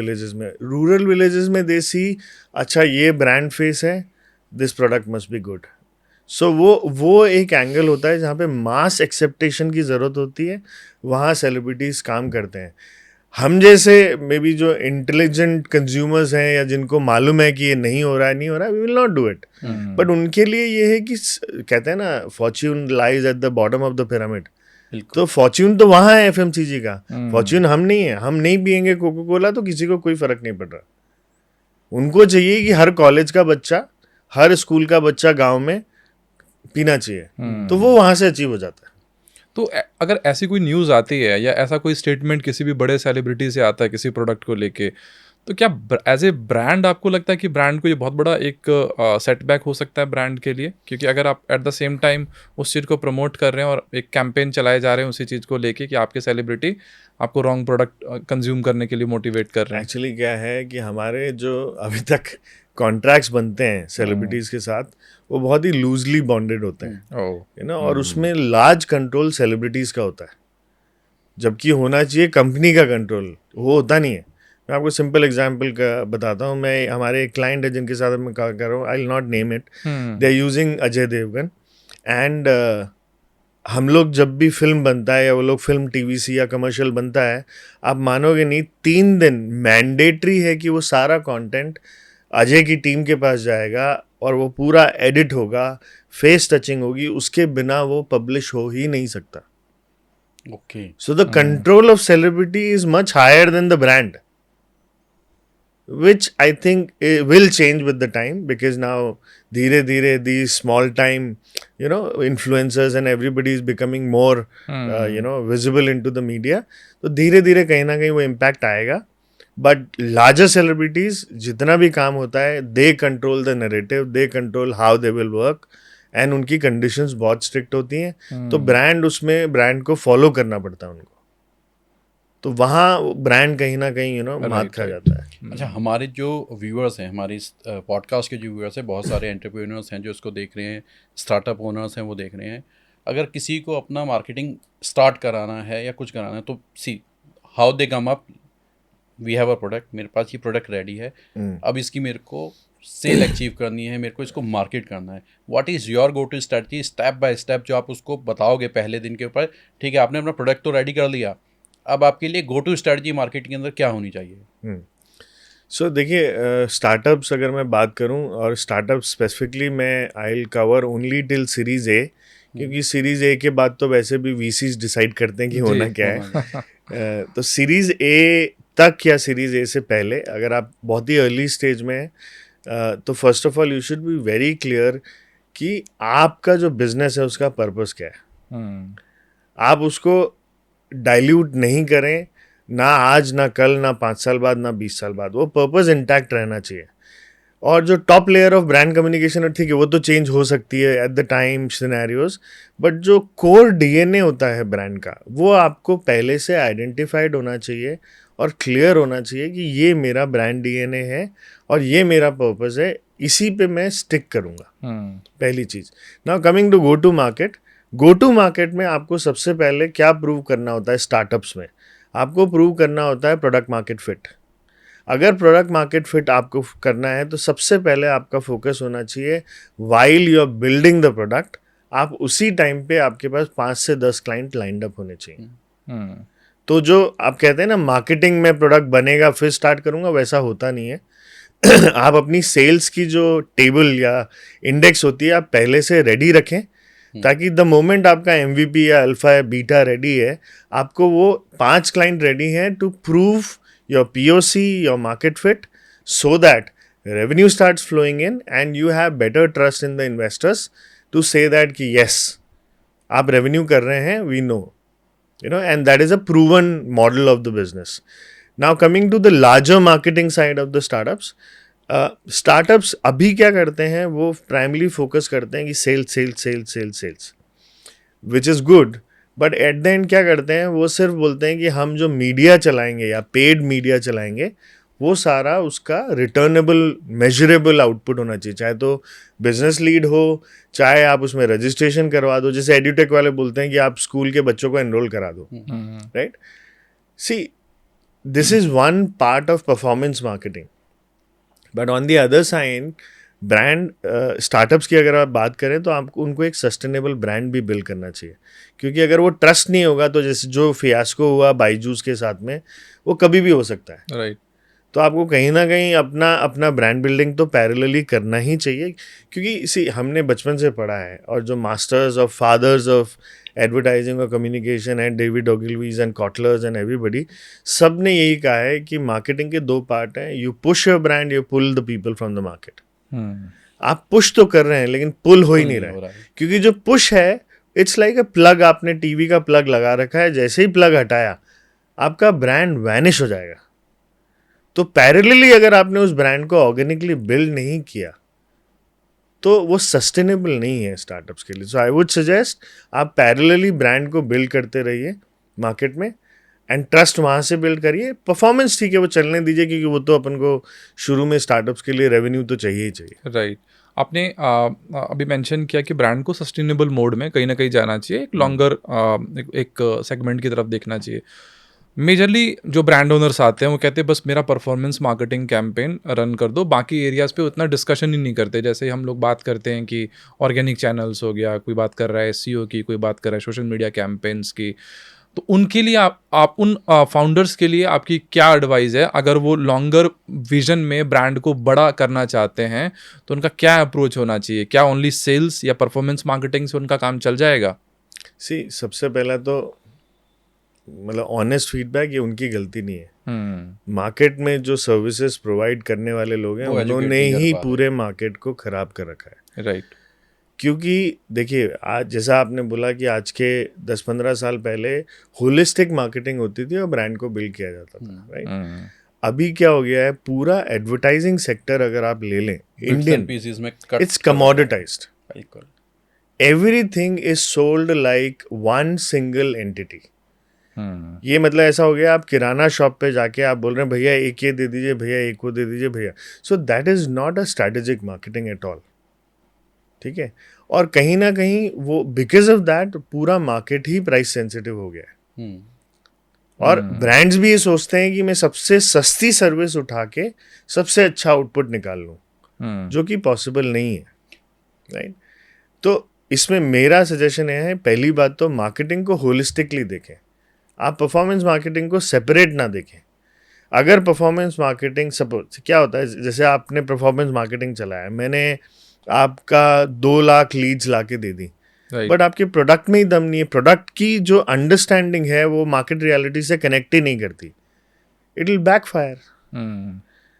विलेजेस में देसी, अच्छा ये ब्रांड फेस है, this product must be good. So वो एक एंगल होता है जहाँ पे मास एक्सेप्टेशन की ज़रूरत होती है, वहाँ सेलिब्रिटीज़ काम करते हैं। हम जैसे मे बी जो इंटेलिजेंट कंज्यूमर्स हैं या जिनको मालूम है कि ये नहीं हो रहा है, we will not do it. But उनके लिए ये है कि कहते हैं ना, fortune lies at the bottom of the pyramid. तो फॉर्च्यून तो वहाँ है FMCG का, फॉर्च्यून हम नहीं है। हम नहीं पियेंगे कोको कोला तो किसी को कोई फर्क नहीं पड़ रहा। उनको चाहिए कि हर कॉलेज का बच्चा, हर स्कूल का बच्चा गाँव में पीना चाहिए, तो वो वहाँ से अचीव हो जाता है। तो अगर ऐसी कोई न्यूज़ आती है या ऐसा कोई स्टेटमेंट किसी भी बड़े सेलिब्रिटी से आता है किसी प्रोडक्ट को लेके, तो क्या एज ए ब्रांड आपको लगता है कि ब्रांड को ये बहुत बड़ा एक सेटबैक हो सकता है ब्रांड के लिए? क्योंकि अगर आप एट द सेम टाइम उस चीज़ को प्रमोट कर रहे हैं और एक कैंपेन चलाए जा रहे हैं उसी चीज़ को लेके कि आपके सेलिब्रिटी आपको रॉन्ग प्रोडक्ट कंज्यूम करने के लिए मोटिवेट कर रहे हैं। एक्चुअली क्या है कि हमारे जो अभी तक कॉन्ट्रैक्ट्स बनते हैं सेलिब्रिटीज़ के साथ, वो बहुत ही लूजली बॉन्डेड होते हैं, और उसमें लार्ज कंट्रोल सेलिब्रिटीज़ का होता है। जबकि होना चाहिए कंपनी का कंट्रोल, वो होता नहीं है। मैं आपको सिंपल एग्जांपल का बताता हूँ। मैं हमारे एक क्लाइंट है जिनके साथ मैं काम कर रहा हूँ, I will not name it, they are using Ajay Devgan and हम लोग जब भी फिल्म बनता है या वो लोग फिल्म टीवीसी या कमर्शियल बनता है, आप मानोगे नहीं 3 दिन मैंडेटरी है कि वो सारा कंटेंट अजय की टीम के पास जाएगा और वो पूरा एडिट होगा, फेस टचिंग होगी, उसके बिना वो पब्लिश हो ही नहीं सकता। Okay. So the control of celebrity is much higher than the brand, which I think will change with the time, because now धीरे धीरे these small time influencers and everybody is becoming more visible into the media. तो धीरे धीरे कहीं ना कहीं वो impact आएगा। But larger celebrities जितना भी काम होता है, they control the narrative, they control how they will work, and उनकी conditions बहुत strict होती हैं। तो ब्रांड को फॉलो करना पड़ता है उनको। तो वहाँ ब्रांड कहीं ना कहीं मात खा जाता है। अच्छा, हमारे जो व्यूअर्स हैं, हमारी इस पॉडकास्ट के जो व्यूअर्स हैं, बहुत सारे एंटरप्रेन्योर्स हैं जो इसको देख रहे हैं, स्टार्टअप ओनर्स हैं वो देख रहे हैं। अगर किसी को अपना मार्केटिंग स्टार्ट कराना है या कुछ कराना है, तो see how they come up, we have a product, मेरे पास ये प्रोडक्ट रेडी है, अब इसकी मेरे को सेल अचीव करनी है, मेरे को इसको मार्केट करना है। What is your go to strategy, step by step, जो आप उसको बताओगे पहले दिन के ऊपर? ठीक है, आपने अपना प्रोडक्ट तो रेडी कर लिया, अब आपके लिए गो टू स्ट्रैटेजी मार्केट के अंदर क्या होनी चाहिए? सो देखिए, स्टार्टअप्स अगर मैं बात करूं, और स्टार्टअप स्पेसिफिकली मैं I will cover only till series A, क्योंकि सीरीज ए के बाद तो वैसे भी वीसीज डिसाइड करते हैं कि होना क्या है। तो सीरीज ए तक या सीरीज ए से पहले अगर आप बहुत ही अर्ली स्टेज में हैं, तो first of all you should be very clear कि आपका जो बिजनेस है उसका पर्पस क्या है। आप उसको डाइल्यूट नहीं करें, ना आज ना कल ना 5 साल बाद ना 20 साल बाद, वो पर्पस इंटैक्ट रहना चाहिए। और जो top layer of brand communication है, ठीक है, वो तो चेंज हो सकती है at the time scenarios, but जो कोर डीएनए होता है ब्रांड का, वो आपको पहले से आइडेंटिफाइड होना चाहिए और क्लियर होना चाहिए कि ये मेरा ब्रांड डीएनए है और ये मेरा पर्पस है, इसी पे मैं स्टिक करूँगा। पहली चीज़। Now coming to go to market में आपको सबसे पहले क्या प्रूव करना होता है? स्टार्टअप्स में आपको प्रूव करना होता है प्रोडक्ट मार्केट फिट। अगर प्रोडक्ट मार्केट फिट आपको करना है तो सबसे पहले आपका फोकस होना चाहिए, while you are building the product, आप उसी टाइम पे आपके पास 5 से 10 क्लाइंट लाइंड अप होने चाहिए। तो जो आप कहते हैं ना मार्केटिंग में प्रोडक्ट बनेगा फिर स्टार्ट करूंगा, वैसा होता नहीं है। आप अपनी सेल्स की जो टेबल या इंडेक्स होती है आप पहले से रेडी रखें, ताकि द मोमेंट आपका MVP या अल्फा या बीटा रेडी है, आपको वो 5 क्लाइंट रेडी हैं to prove your POC, your market fit, so that revenue starts flowing in and you have better trust in the investors to say that कि yes आप revenue कर रहे हैं, we know, and that is a proven model of the business. Now coming to the larger marketing side of the startups, startups अभी क्या करते हैं, वो प्राइमली फोकस करते हैं कि sales, which is good, but at the end क्या करते हैं, वो सिर्फ बोलते हैं कि हम जो मीडिया चलाएंगे या पेड मीडिया चलाएंगे, वो सारा उसका रिटर्नेबल मेजरेबल आउटपुट होना चाहिए, चाहे तो बिजनेस लीड हो, चाहे आप उसमें रजिस्ट्रेशन करवा दो, जैसे एड्यूटेक वाले बोलते हैं कि आप स्कूल के बच्चों को एनरोल करा दो, right? See, this is one part of performance marketing, but on the other side brand startups की अगर आप बात करें तो आपको उनको एक सस्टेनेबल ब्रांड भी बिल्ड करना चाहिए, क्योंकि अगर वो ट्रस्ट नहीं होगा तो जैसे जो फियास्को हुआ बाईजूस के साथ में, वो कभी भी हो सकता है, राइट। तो आपको कहीं ना कहीं अपना ब्रांड बिल्डिंग तो पैरेलली करना ही चाहिए, क्योंकि इसी हमने बचपन से पढ़ा है, और जो मास्टर्स और फादर्स ऑफ एडवर्टाइजिंग और communication and David Ogilvys and Kotlers and everybody, सब ने यही कहा है कि मार्केटिंग के 2 पार्ट हैं, you push your brand, you pull the people from the market. आप पुश तो कर रहे हैं लेकिन पुल हो ही नहीं रहा है, क्योंकि जो पुश है इट्स लाइक अ प्लग, आपने टीवी का प्लग लगा रखा है, जैसे ही प्लग हटाया आपका ब्रांड वैनिश हो जाएगा। तो पैरेलली अगर आपने उस ब्रांड को ऑर्गेनिकली बिल्ड नहीं किया तो वो सस्टेनेबल नहीं है स्टार्टअप्स के लिए। सो आई वुड सजेस्ट आप पैरेलली ब्रांड को बिल्ड करते रहिए मार्केट में, एंड ट्रस्ट वहाँ से बिल्ड करिए। परफॉर्मेंस ठीक है वो चलने दीजिए, क्योंकि वो तो अपन को शुरू में स्टार्टअप्स के लिए रेवेन्यू तो चाहिए ही चाहिए। राइट। आपने अभी मेंशन किया कि ब्रांड को सस्टेनेबल मोड में कहीं ना कहीं जाना चाहिए, एक लॉन्गर एक सेगमेंट की तरफ देखना चाहिए। मेजरली जो ब्रांड ओनर्स आते हैं वो कहते हैं बस मेरा परफॉर्मेंस मार्केटिंग कैंपेन रन कर दो, बाकी एरियाज़ पे उतना डिस्कशन ही नहीं करते। जैसे हम लोग बात करते हैं कि ऑर्गेनिक चैनल्स हो गया, कोई बात कर रहा है एसईओ की, कोई बात कर रहा है सोशल मीडिया कैंपेन्स की। तो उनके लिए आप उन फाउंडर्स के लिए आपकी क्या एडवाइस है? अगर वो लॉन्गर विजन में ब्रांड को बड़ा करना चाहते हैं तो उनका क्या अप्रोच होना चाहिए? क्या ओनली सेल्स या परफॉर्मेंस मार्केटिंग से उनका काम चल जाएगा? सबसे पहला तो मतलब ऑनेस्ट फीडबैक, ये उनकी गलती नहीं है। मार्केट में जो सर्विसेज प्रोवाइड करने वाले लोग हैं वो educate उन्होंने नहीं कर ही पा रहे। पूरे मार्केट को खराब कर रखा है। राइट। क्योंकि देखिए, आज जैसा आपने बोला कि आज के 10-15 साल पहले होलिस्टिक मार्केटिंग होती थी और ब्रांड को बिल्ड किया जाता था, राइट? अभी क्या हो गया है, पूरा एडवर्टाइजिंग सेक्टर अगर आप ले लें इंडियन, पीसेस में कट इट्स कमोडिटाइज्ड। बिल्कुल। Everything is sold like one single entity. ये मतलब ऐसा हो गया, आप किराना शॉप पे जाके आप बोल रहे हैं भैया एक ये दे दीजिए, भैया एक वो दे दीजिए भैया। सो that is not a strategic marketing at all, ठीक है? और कहीं ना कहीं वो बिकॉज ऑफ दैट पूरा मार्केट ही प्राइस सेंसिटिव हो गया है। और ब्रांड्स भी ये सोचते हैं कि मैं सबसे सस्ती सर्विस उठा के सबसे अच्छा आउटपुट निकाल लूँ, जो कि पॉसिबल नहीं है, राइट? तो इसमें मेरा सजेशन है, पहली बात तो मार्केटिंग को होलिस्टिकली देखें। आप परफॉर्मेंस मार्केटिंग को सेपरेट ना देखें। अगर परफॉर्मेंस मार्केटिंग सपोज क्या होता है, जैसे आपने परफॉर्मेंस मार्केटिंग चलाया, मैंने आपका 2 लाख लीड्स ला के दे दी, बट आपके प्रोडक्ट में ही दम नहीं है, प्रोडक्ट की जो अंडरस्टैंडिंग है वो मार्केट रियलिटी से कनेक्ट ही नहीं करती, it will backfire.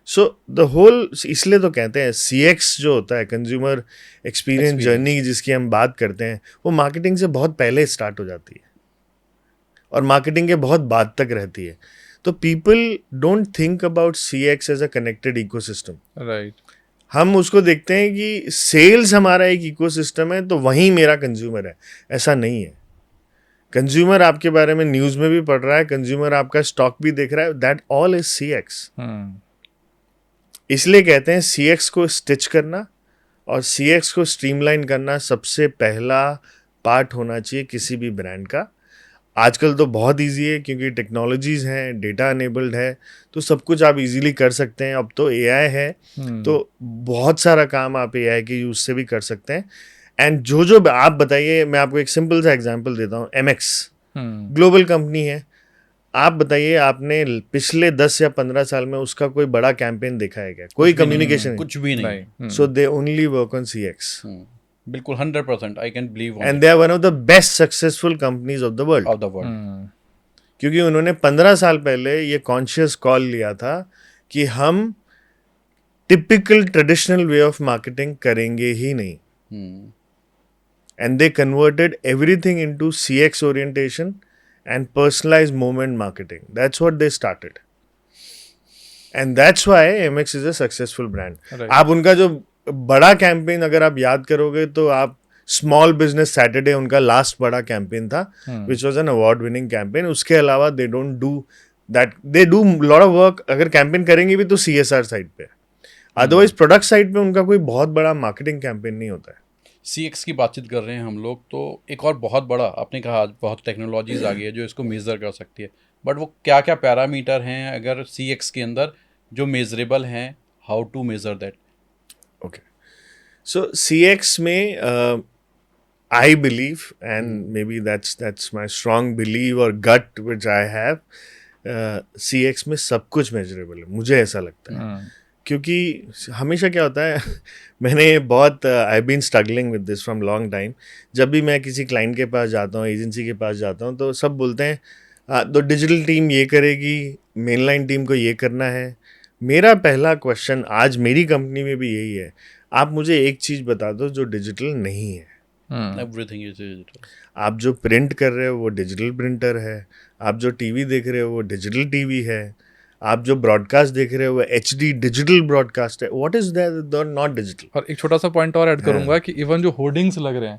So the whole, इसलिए तो कहते हैं CX जो होता है, कंज्यूमर एक्सपीरियंस जर्नी जिसकी हम बात करते हैं, वो मार्केटिंग से बहुत पहले स्टार्ट हो जाती है और मार्केटिंग के बहुत बाद तक रहती है। तो people don't think about CX as a connected ecosystem, right. हम उसको देखते हैं कि सेल्स हमारा एक इकोसिस्टम है तो वहीं मेरा कंज्यूमर है। ऐसा नहीं है। कंज्यूमर आपके बारे में न्यूज़ में भी पढ़ रहा है, कंज्यूमर आपका स्टॉक भी देख रहा है, दैट ऑल इज CX। इसलिए कहते हैं CX को स्टिच करना और CX को स्ट्रीमलाइन करना सबसे पहला पार्ट होना चाहिए किसी भी ब्रांड का। आजकल तो बहुत इजी है क्योंकि टेक्नोलॉजीज़ हैं, डेटा अनेबल्ड है, तो सब कुछ आप इजीली कर सकते हैं। अब तो AI है, तो बहुत सारा काम आप AI के यूज़ से भी कर सकते हैं। एंड जो आप बताइए, मैं आपको एक सिंपल सा एग्जांपल देता हूँ। MX ग्लोबल कंपनी है, आप बताइए आपने पिछले 10 या 15 साल में उसका कोई बड़ा कैंपेन देखा है क्या? कोई कम्युनिकेशन? कुछ भी नहीं। So they only work on CX। बिल्कुल 100% I can believe and they are one of the best successful companies of the world. क्योंकि उन्होंने 15 साल पहले ये कॉन्शियस कॉल लिया था कि हम typical traditional way of marketing करेंगे ही नहीं। And they converted everything into CX orientation and personalized moment marketing. That's what they started. And that's why MX is a successful brand. Right. आप उनका जो बड़ा कैंपेन अगर आप याद करोगे तो आप स्मॉल बिजनेस सैटरडे उनका लास्ट बड़ा कैंपेन था, which was an award winning campaign. उसके अलावा they don't do that, they do lot of work. अगर कैंपेन करेंगे भी तो CSR साइड पे, अदरवाइज प्रोडक्ट साइड पे उनका कोई बहुत बड़ा मार्केटिंग कैंपेन नहीं होता है। CX की बातचीत कर रहे हैं हम लोग, तो एक और बहुत बड़ा, आपने कहा आज बहुत टेक्नोलॉजीज आ गई है जो इसको मेज़र कर सकती है, बट वो क्या क्या पैरामीटर हैं अगर CX के अंदर जो मेजरेबल हैं, how to measure that? Okay, so CX में I believe, and maybe that's my strong belief or gut which I have, CX में सब कुछ मेजरेबल है, मुझे ऐसा लगता है। क्योंकि हमेशा क्या होता है मैंने बहुत I been struggling with this from long time. जब भी मैं किसी क्लाइंट के पास जाता हूँ, एजेंसी के पास जाता हूँ, तो सब बोलते हैं तो डिजिटल टीम ये करेगी, मेनलाइन टीम को ये करना है। मेरा पहला क्वेश्चन आज मेरी कंपनी में भी यही है, आप मुझे एक चीज़ बता दो जो डिजिटल नहीं है। Everything is digital. आप जो प्रिंट कर रहे हो वो डिजिटल प्रिंटर है, आप जो टीवी देख रहे हो वो डिजिटल टीवी है, आप जो ब्रॉडकास्ट देख रहे हो HD डिजिटल ब्रॉडकास्ट है। What is that not digital? और एक छोटा सा पॉइंट और ऐड करूंगा कि इवन जो होर्डिंग्स लग रहे हैं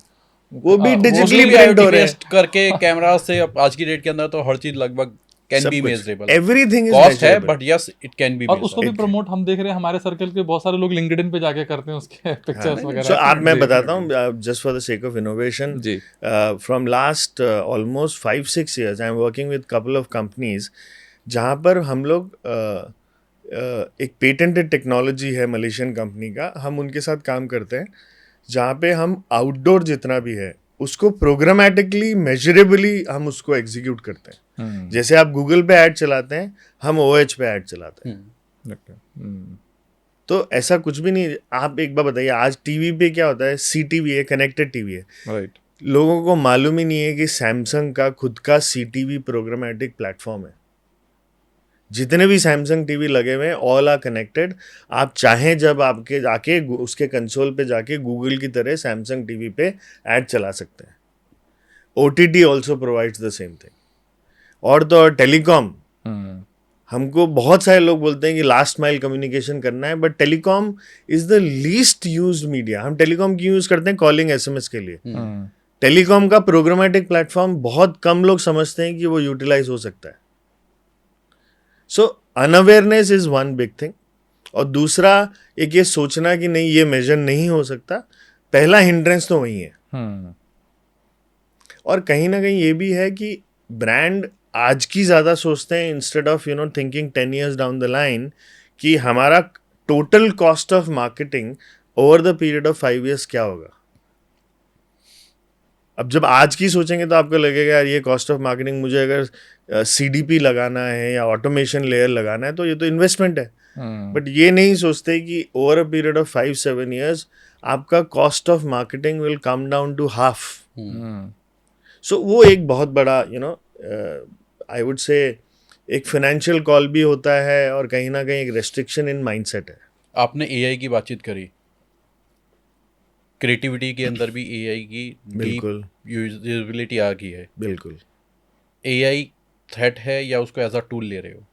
वो भी डिजिटली प्रिंट हो रहे हैं करके कैमरा से। अब आज की डेट के अंदर तो हर चीज लगभग कैन सब बी कुछ, मेजरेबल, everything is कॉस्ट है measurable. But yes it can be और उसको भी एक- प्रमोट हम देख रहे हैं, हमारे सर्कल के बहुत सारे लोग लिंक्डइन पे जाके करते हैं उसके पिक्चर्स हाँ, वगैरह। so आप मैं जी, बताता हूँ just for the sake of innovation जी। From last almost 5-6 years I am working with couple of companies जहाँ पर हम लोग एक पेटेंटेड टेक्नोलॉजी है मलेशियन कंपनी का, हम उनके साथ काम करते हैं जहाँ पे हम आउटडोर जितना भी है उसको प्रोग्रामेटिकली मेजरेबली हम उसको एग्जीक्यूट करते हैं। जैसे आप गूगल पे ऐड चलाते हैं, हम OH पे ऐड चलाते हैं। तो ऐसा कुछ भी नहीं। आप एक बार बताइए, आज टीवी पे क्या होता है, CTV है, कनेक्टेड टीवी है, राइट। लोगों को मालूम ही नहीं है कि सैमसंग का खुद का CTV प्रोग्रामेटिक प्लेटफॉर्म है। जितने भी सैमसंग टीवी लगे हुए हैं ऑल आर कनेक्टेड। आप चाहें जब आपके जाके उसके कंसोल पे जाके गूगल की तरह सैमसंग टीवी पे ऐड चला सकते हैं। OTT also provides the same thing. और तो और टेलीकॉम, हमको बहुत सारे लोग बोलते हैं कि लास्ट माइल कम्युनिकेशन करना है, but telecom is the least used media. हम टेलीकॉम क्यों यूज करते हैं? कॉलिंग, SMS के लिए। टेलीकॉम का प्रोग्रामेटिक प्लेटफॉर्म बहुत कम लोग समझते हैं कि वो यूटिलाइज हो सकता है। So unawareness is one big thing. और दूसरा एक ये सोचना कि नहीं ये मेजर नहीं हो सकता, पहला हिंड्रेंस तो वही है। और कहीं ना कहीं ये भी है कि ब्रांड आज की ज़्यादा सोचते हैं instead of thinking 10 years down the line कि हमारा total cost of marketing over the period of 5 years क्या होगा। अब जब आज की सोचेंगे तो आपको लगेगा यार ये कॉस्ट ऑफ मार्केटिंग, मुझे अगर CDP लगाना है या ऑटोमेशन लेयर लगाना है तो ये तो इन्वेस्टमेंट है। बट ये नहीं सोचते कि over a period of 5-7 years आपका cost of marketing will come down to half. So वो एक बहुत बड़ा आई वुड से एक फाइनेंशियल कॉल भी होता है और कहीं ना कहीं एक रेस्ट्रिक्शन इन माइंडसेट है। आपने AI की बातचीत करी, क्रिएटिविटी के अंदर भी AI की बिल्कुल यूजेबिलिटी आ गई है। बिल्कुल। AI थ्रेट है या उसको एज अ टूल ले रहे हो?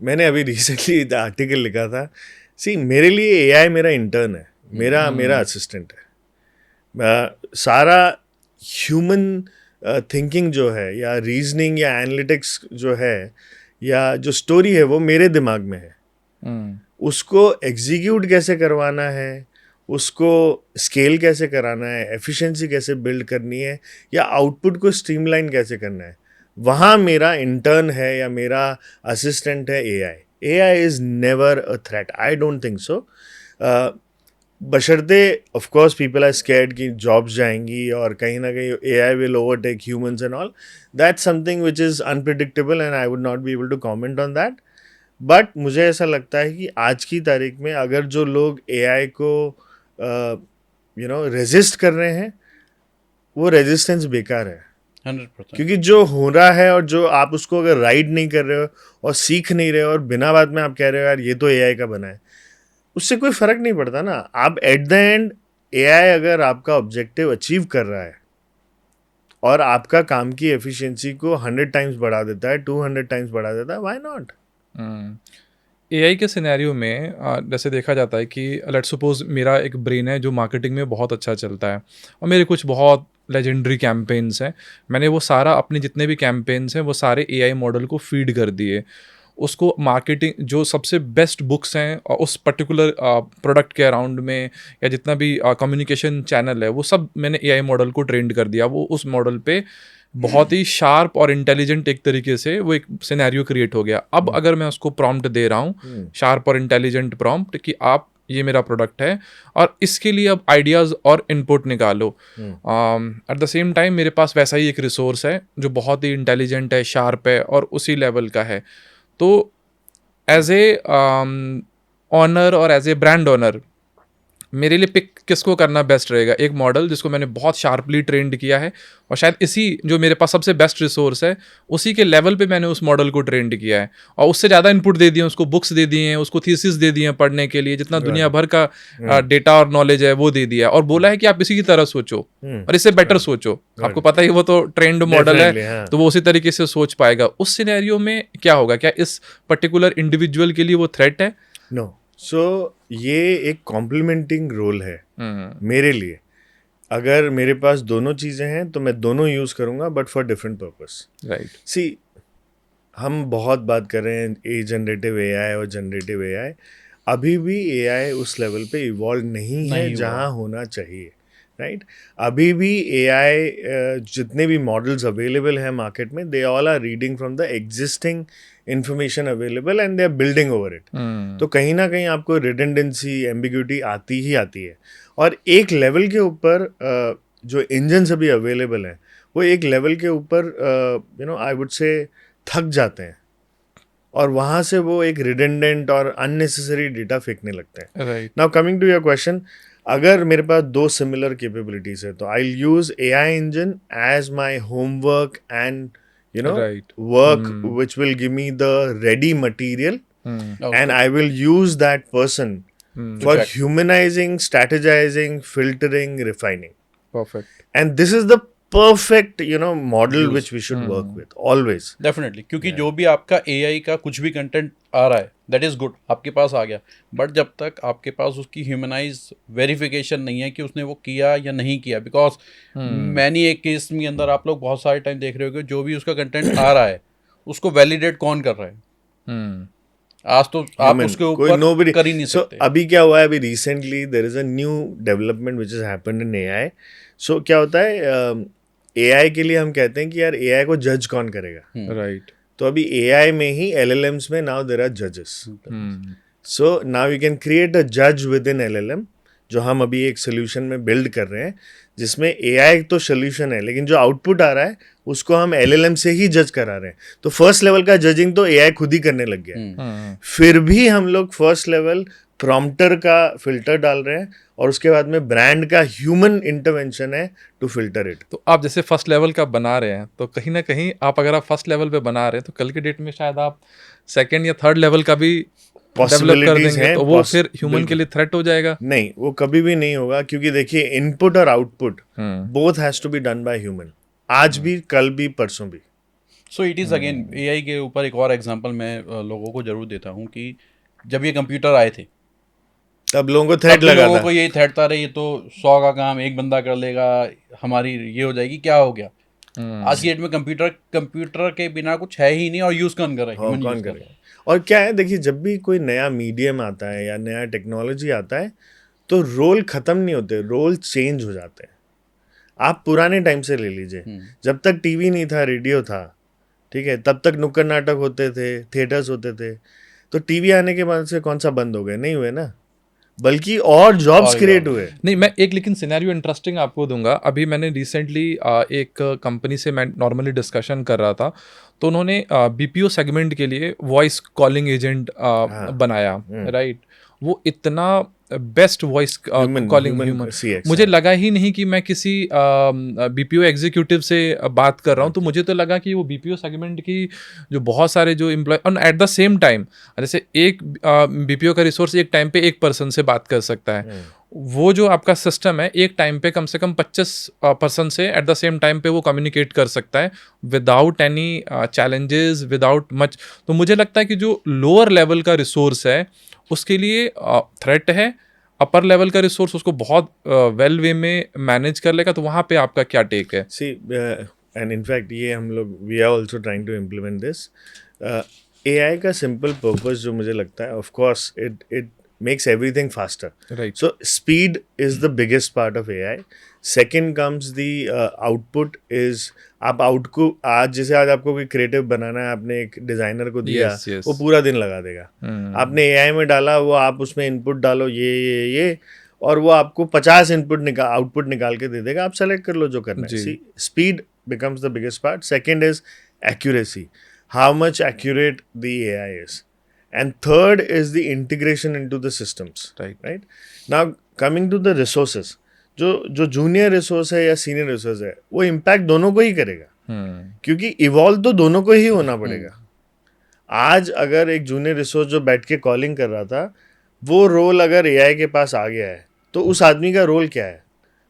मैंने अभी रिसेंटली आर्टिकल लिखा था। सी मेरे लिए AI मेरा इंटर्न है, मेरा असिस्टेंट है। सारा ह्यूमन थिंकिंग जो है या रीजनिंग या एनालिटिक्स जो है या जो स्टोरी है वो मेरे दिमाग में है। उसको एग्जीक्यूट कैसे करवाना है, उसको स्केल कैसे कराना है, एफिशिएंसी कैसे बिल्ड करनी है या आउटपुट को स्ट्रीमलाइन कैसे करना है, वहाँ मेरा इंटर्न है या मेरा असिस्टेंट है AI। AI is never a threat, I don't think so. बशर्ते of course people are scared कि जॉब्स जाएंगी और कहीं ना कहीं AI will overtake humans and all, that's something which is unpredictable and I would not be able to comment on that. But मुझे ऐसा लगता है कि आज की तारीख में अगर जो लोग AI को रेजिस्ट कर रहे हैं वो रेजिस्टेंस बेकार है। 100%। क्योंकि जो हो रहा है और जो आप उसको अगर राइड नहीं कर रहे हो और सीख नहीं रहे हो और बिना बात में आप कह रहे हो यार ये तो AI का बना है, उससे कोई फर्क नहीं पड़ता ना। आप एट द एंड AI अगर आपका ऑब्जेक्टिव अचीव कर रहा है और आपका काम की एफिशिएंसी को 100 times बढ़ा देता है, 200 times बढ़ा देता है, व्हाई नॉट। AI के सिनेरियो में जैसे देखा जाता है कि लेट्स सपोज मेरा एक ब्रेन है जो मार्केटिंग में बहुत अच्छा चलता है और मेरे कुछ बहुत लेजेंडरी कैंपेन्स हैं। मैंने वो सारा अपने जितने भी कैंपेन्स हैं वो सारे AI मॉडल को फीड कर दिए। उसको मार्केटिंग जो सबसे बेस्ट बुक्स हैं और उस पर्टिकुलर प्रोडक्ट के अराउंड में या जितना भी कम्युनिकेशन चैनल है वो सब मैंने AI मॉडल को ट्रेंड कर दिया। वो उस मॉडल पे बहुत ही शार्प और इंटेलिजेंट एक तरीके से वो एक सिनेरियो क्रिएट हो गया। अब अगर मैं उसको प्रॉम्प्ट दे रहा हूँ, शार्प और इंटेलिजेंट प्रॉम्प्ट कि आप ये मेरा प्रोडक्ट है और इसके लिए अब आइडियाज़ और इनपुट निकालो। एट द सेम टाइम मेरे पास वैसा ही एक रिसोर्स है जो बहुत ही इंटेलिजेंट है, शार्प है और उसी लेवल का है। तो एज ए ऑनर और एज ए ब्रांड ऑनर मेरे लिए पिक किसको करना बेस्ट रहेगा? एक मॉडल जिसको मैंने बहुत शार्पली ट्रेंड किया है और शायद इसी जो मेरे पास सबसे बेस्ट रिसोर्स है उसी के लेवल पे मैंने उस मॉडल को ट्रेंड किया है और उससे ज़्यादा इनपुट दे दिए, उसको बुक्स दे दिए हैं, उसको थीसिस दे दिए हैं पढ़ने के लिए, जितना दुनिया भर का डेटा और नॉलेज है वो दे दिया और बोला है कि आप इसी की तरह सोचो और इससे बेटर सोचो। आपको पता ही वो तो ट्रेंड मॉडल है तो वो उसी तरीके से सोच पाएगा। उस सिनेरियो में क्या होगा? क्या इस पर्टिकुलर इंडिविजुअल के लिए वो थ्रेट है? नो। सो ये एक कॉम्प्लीमेंटिंग रोल है मेरे लिए। अगर मेरे पास दोनों चीज़ें हैं तो मैं दोनों यूज़ करूँगा but for different purpose. Right. See हम बहुत बात कर रहे हैं ए जनरेटिव एआई और जनरेटिव एआई, अभी भी एआई उस लेवल पे इवॉल्व नहीं है नहीं हुआ। जहाँ होना चाहिए, राइट? अभी भी एआई जितने भी मॉडल्स अवेलेबल हैं मार्केट में, they all are reading from the existing information available and they are building over it. तो कहीं ना कहीं आपको रिडेंडेंसी, एम्बिग्यूटी आती ही आती है। और एक लेवल के ऊपर जो इंजन्स अभी अवेलेबल हैं, वो एक लेवल के ऊपर आई वुड से थक जाते हैं, और वहाँ से वो एक रिडेंडेंट और अननेसेसरी डेटा फेंकने लगते हैं। Right. Now coming to your question, अगर मेरे पास दो सिमिलर कैपेबिलिटीज है तो I will use AI engine as my homework and Right. work which will give me the ready material, and I will use that person for Exactly. humanizing, strategizing, filtering, refining. Perfect. And this is the perfect model Use. which we should work with always. Definitely, क्योंकि जो भी आपका AI का कुछ भी content आ रहा है that is good, आपके पास आ गया, बट जब तक आपके पास उसकी ह्यूमनाइज वेरिफिकेशन नहीं है कि उसने वो किया या नहीं किया, बिकॉज मैंने एक केस के अंदर आप लोग बहुत सारे टाइम देख रहे हो कि जो भी उसका कंटेंट आ रहा है उसको वैलिडेट कौन कर रहा है? आज तो आप Human. उसके कोई ऊपर nobody. कर ही नहीं So सकते। अभी क्या हुआ है, अभी recently there is a new development which has happened in AI. So क्या होता है, AI के लिए हम कहते हैं कि यार AI को जज कौन करेगा, राइट। तो अभी AI में ही LLMs में now there are judges. So now you can create a judge within LLM, जो हम अभी एक सोल्यूशन में बिल्ड कर रहे हैं, जिसमें AI तो सोल्यूशन है, लेकिन जो आउटपुट आ रहा है उसको हम LLM से ही जज करा रहे हैं। तो फर्स्ट लेवल का जजिंग तो AI खुद ही करने लग गया। फिर भी हम लोग फर्स्ट लेवल प्रॉम्प्टर का फिल्टर डाल रहे हैं, और उसके बाद में ब्रांड का ह्यूमन इंटरवेंशन है टू फिल्टर इट। तो आप जैसे फर्स्ट लेवल का बना रहे हैं, तो कहीं ना कहीं आप अगर आप फर्स्ट लेवल पे बना रहे हैं तो कल के डेट में शायद आप सेकंड या थर्ड लेवल का भी डेवलप कर Possibilities देंगे, हैं, तो वो फिर ह्यूमन बिल्कुल। के लिए थ्रेट हो जाएगा। नहीं, वो कभी भी नहीं होगा, क्योंकि देखिए इनपुट और output both has to be done by human, आज भी, कल भी, परसों भी। So it is again AI के ऊपर एक और एग्जांपल मैं लोगों को जरूर देता हूँ कि जब ये कंप्यूटर आए थे तब लोगों को तब थ्रेट भी लगा लोगों था। को यही थ्रेट था, रही तो 100 का काम एक बंदा कर लेगा, हमारी ये हो जाएगी, क्या हो गया? आज की डेट में कंप्यूटर के बिना कुछ है ही नहीं, और यूज कौन कर रहा है? हाँ, Human कौन use कर करेगा? रहा है। और क्या है, देखिए जब भी कोई नया मीडियम आता है या नया टेक्नोलॉजी आता है, तो रोल खत्म नहीं होते, रोल चेंज हो जाते हैं। आप पुराने टाइम से ले लीजिए, जब तक टीवी नहीं था, रेडियो था, ठीक है, तब तक नुक्कड़ नाटक होते थे, थिएटर्स होते थे। तो टीवी आने के बाद से कौन सा बंद हो गए? नहीं हुए ना, बल्कि और जॉब्स और क्रिएट jobs। हुए। नहीं, मैं एक लेकिन सिनेरियो इंटरेस्टिंग आपको दूंगा। अभी मैंने रिसेंटली एक कंपनी से मैं नॉर्मली डिस्कशन कर रहा था, तो उन्होंने बीपीओ सेगमेंट के लिए वॉइस कॉलिंग एजेंट बनाया, राइट? वो इतना best voice calling human, CX मुझे लगा ही नहीं कि मैं किसी बीपीओ एग्जीक्यूटिव से बात कर रहा हूँ। तो मुझे तो लगा कि वो बीपीओ सेगमेंट की जो बहुत सारे जो एम्प्लॉय, और एट द सेम टाइम जैसे एक बीपीओ का रिसोर्स एक टाइम पे एक पर्सन से बात कर सकता है, वो जो आपका सिस्टम है एक टाइम पे कम से कम 25 पर्सन से एट द सेम टाइम पे वो कम्युनिकेट कर सकता है without any challenges, without much. तो मुझे लगता है कि जो लोअर लेवल का रिसोर्स है उसके लिए थ्रेट है, अपर लेवल का रिसोर्स उसको बहुत वेल वे में मैनेज कर लेगा। तो वहाँ पे आपका क्या टेक है? सी एंड इनफैक्ट ये हम लोग we are also trying to implement this. AI का सिंपल पर्पस जो मुझे लगता है, of course it makes everything faster. Right. So speed is the biggest part of AI. Second comes the output is, आप आज जैसे आज आपको कोई क्रिएटिव बनाना है, आपने एक डिजाइनर को दिया, Yes, yes. वो पूरा दिन लगा देगा। आपने AI में डाला, वो आप उसमें इनपुट डालो ये और वो आपको 50 आउटपुट निकाल के दे देगा, आप सेलेक्ट कर लो जो करना है। See, speed becomes the biggest part. Second is accuracy. How much accurate the AI is. And third is the integration into the systems. Right? Now coming to the resources, जो junior resource है या senior resource है, वो impact दोनों को ही करेगा, क्योंकि evolve तो दोनों को ही होना पड़ेगा। आज अगर एक जूनियर रिसोर्स जो बैठ के कॉलिंग कर रहा था, वो रोल अगर AI के पास आ गया है, तो उस आदमी का रोल क्या है?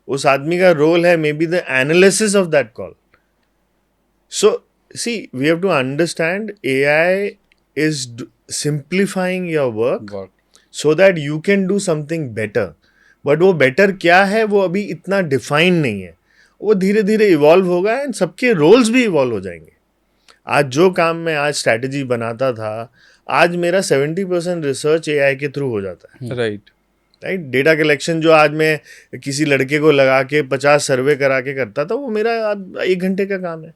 उस आदमी का रोल है maybe the analysis of that call. So see, we have to understand AI is simplifying your work so that you can do something better. But वो better क्या है, वो अभी इतना define नहीं है, वो धीरे धीरे इवॉल्व होगा एंड सबके रोल्स भी इवॉल्व हो जाएंगे। आज जो काम मैं आज स्ट्रैटेजी बनाता था, आज मेरा 70% रिसर्च AI के थ्रू हो जाता है, राइट। राइट। डेटा कलेक्शन जो आज मैं किसी लड़के को लगा के 50 सर्वे करा के करता था, वो मेरा अब 1 घंटे का काम है।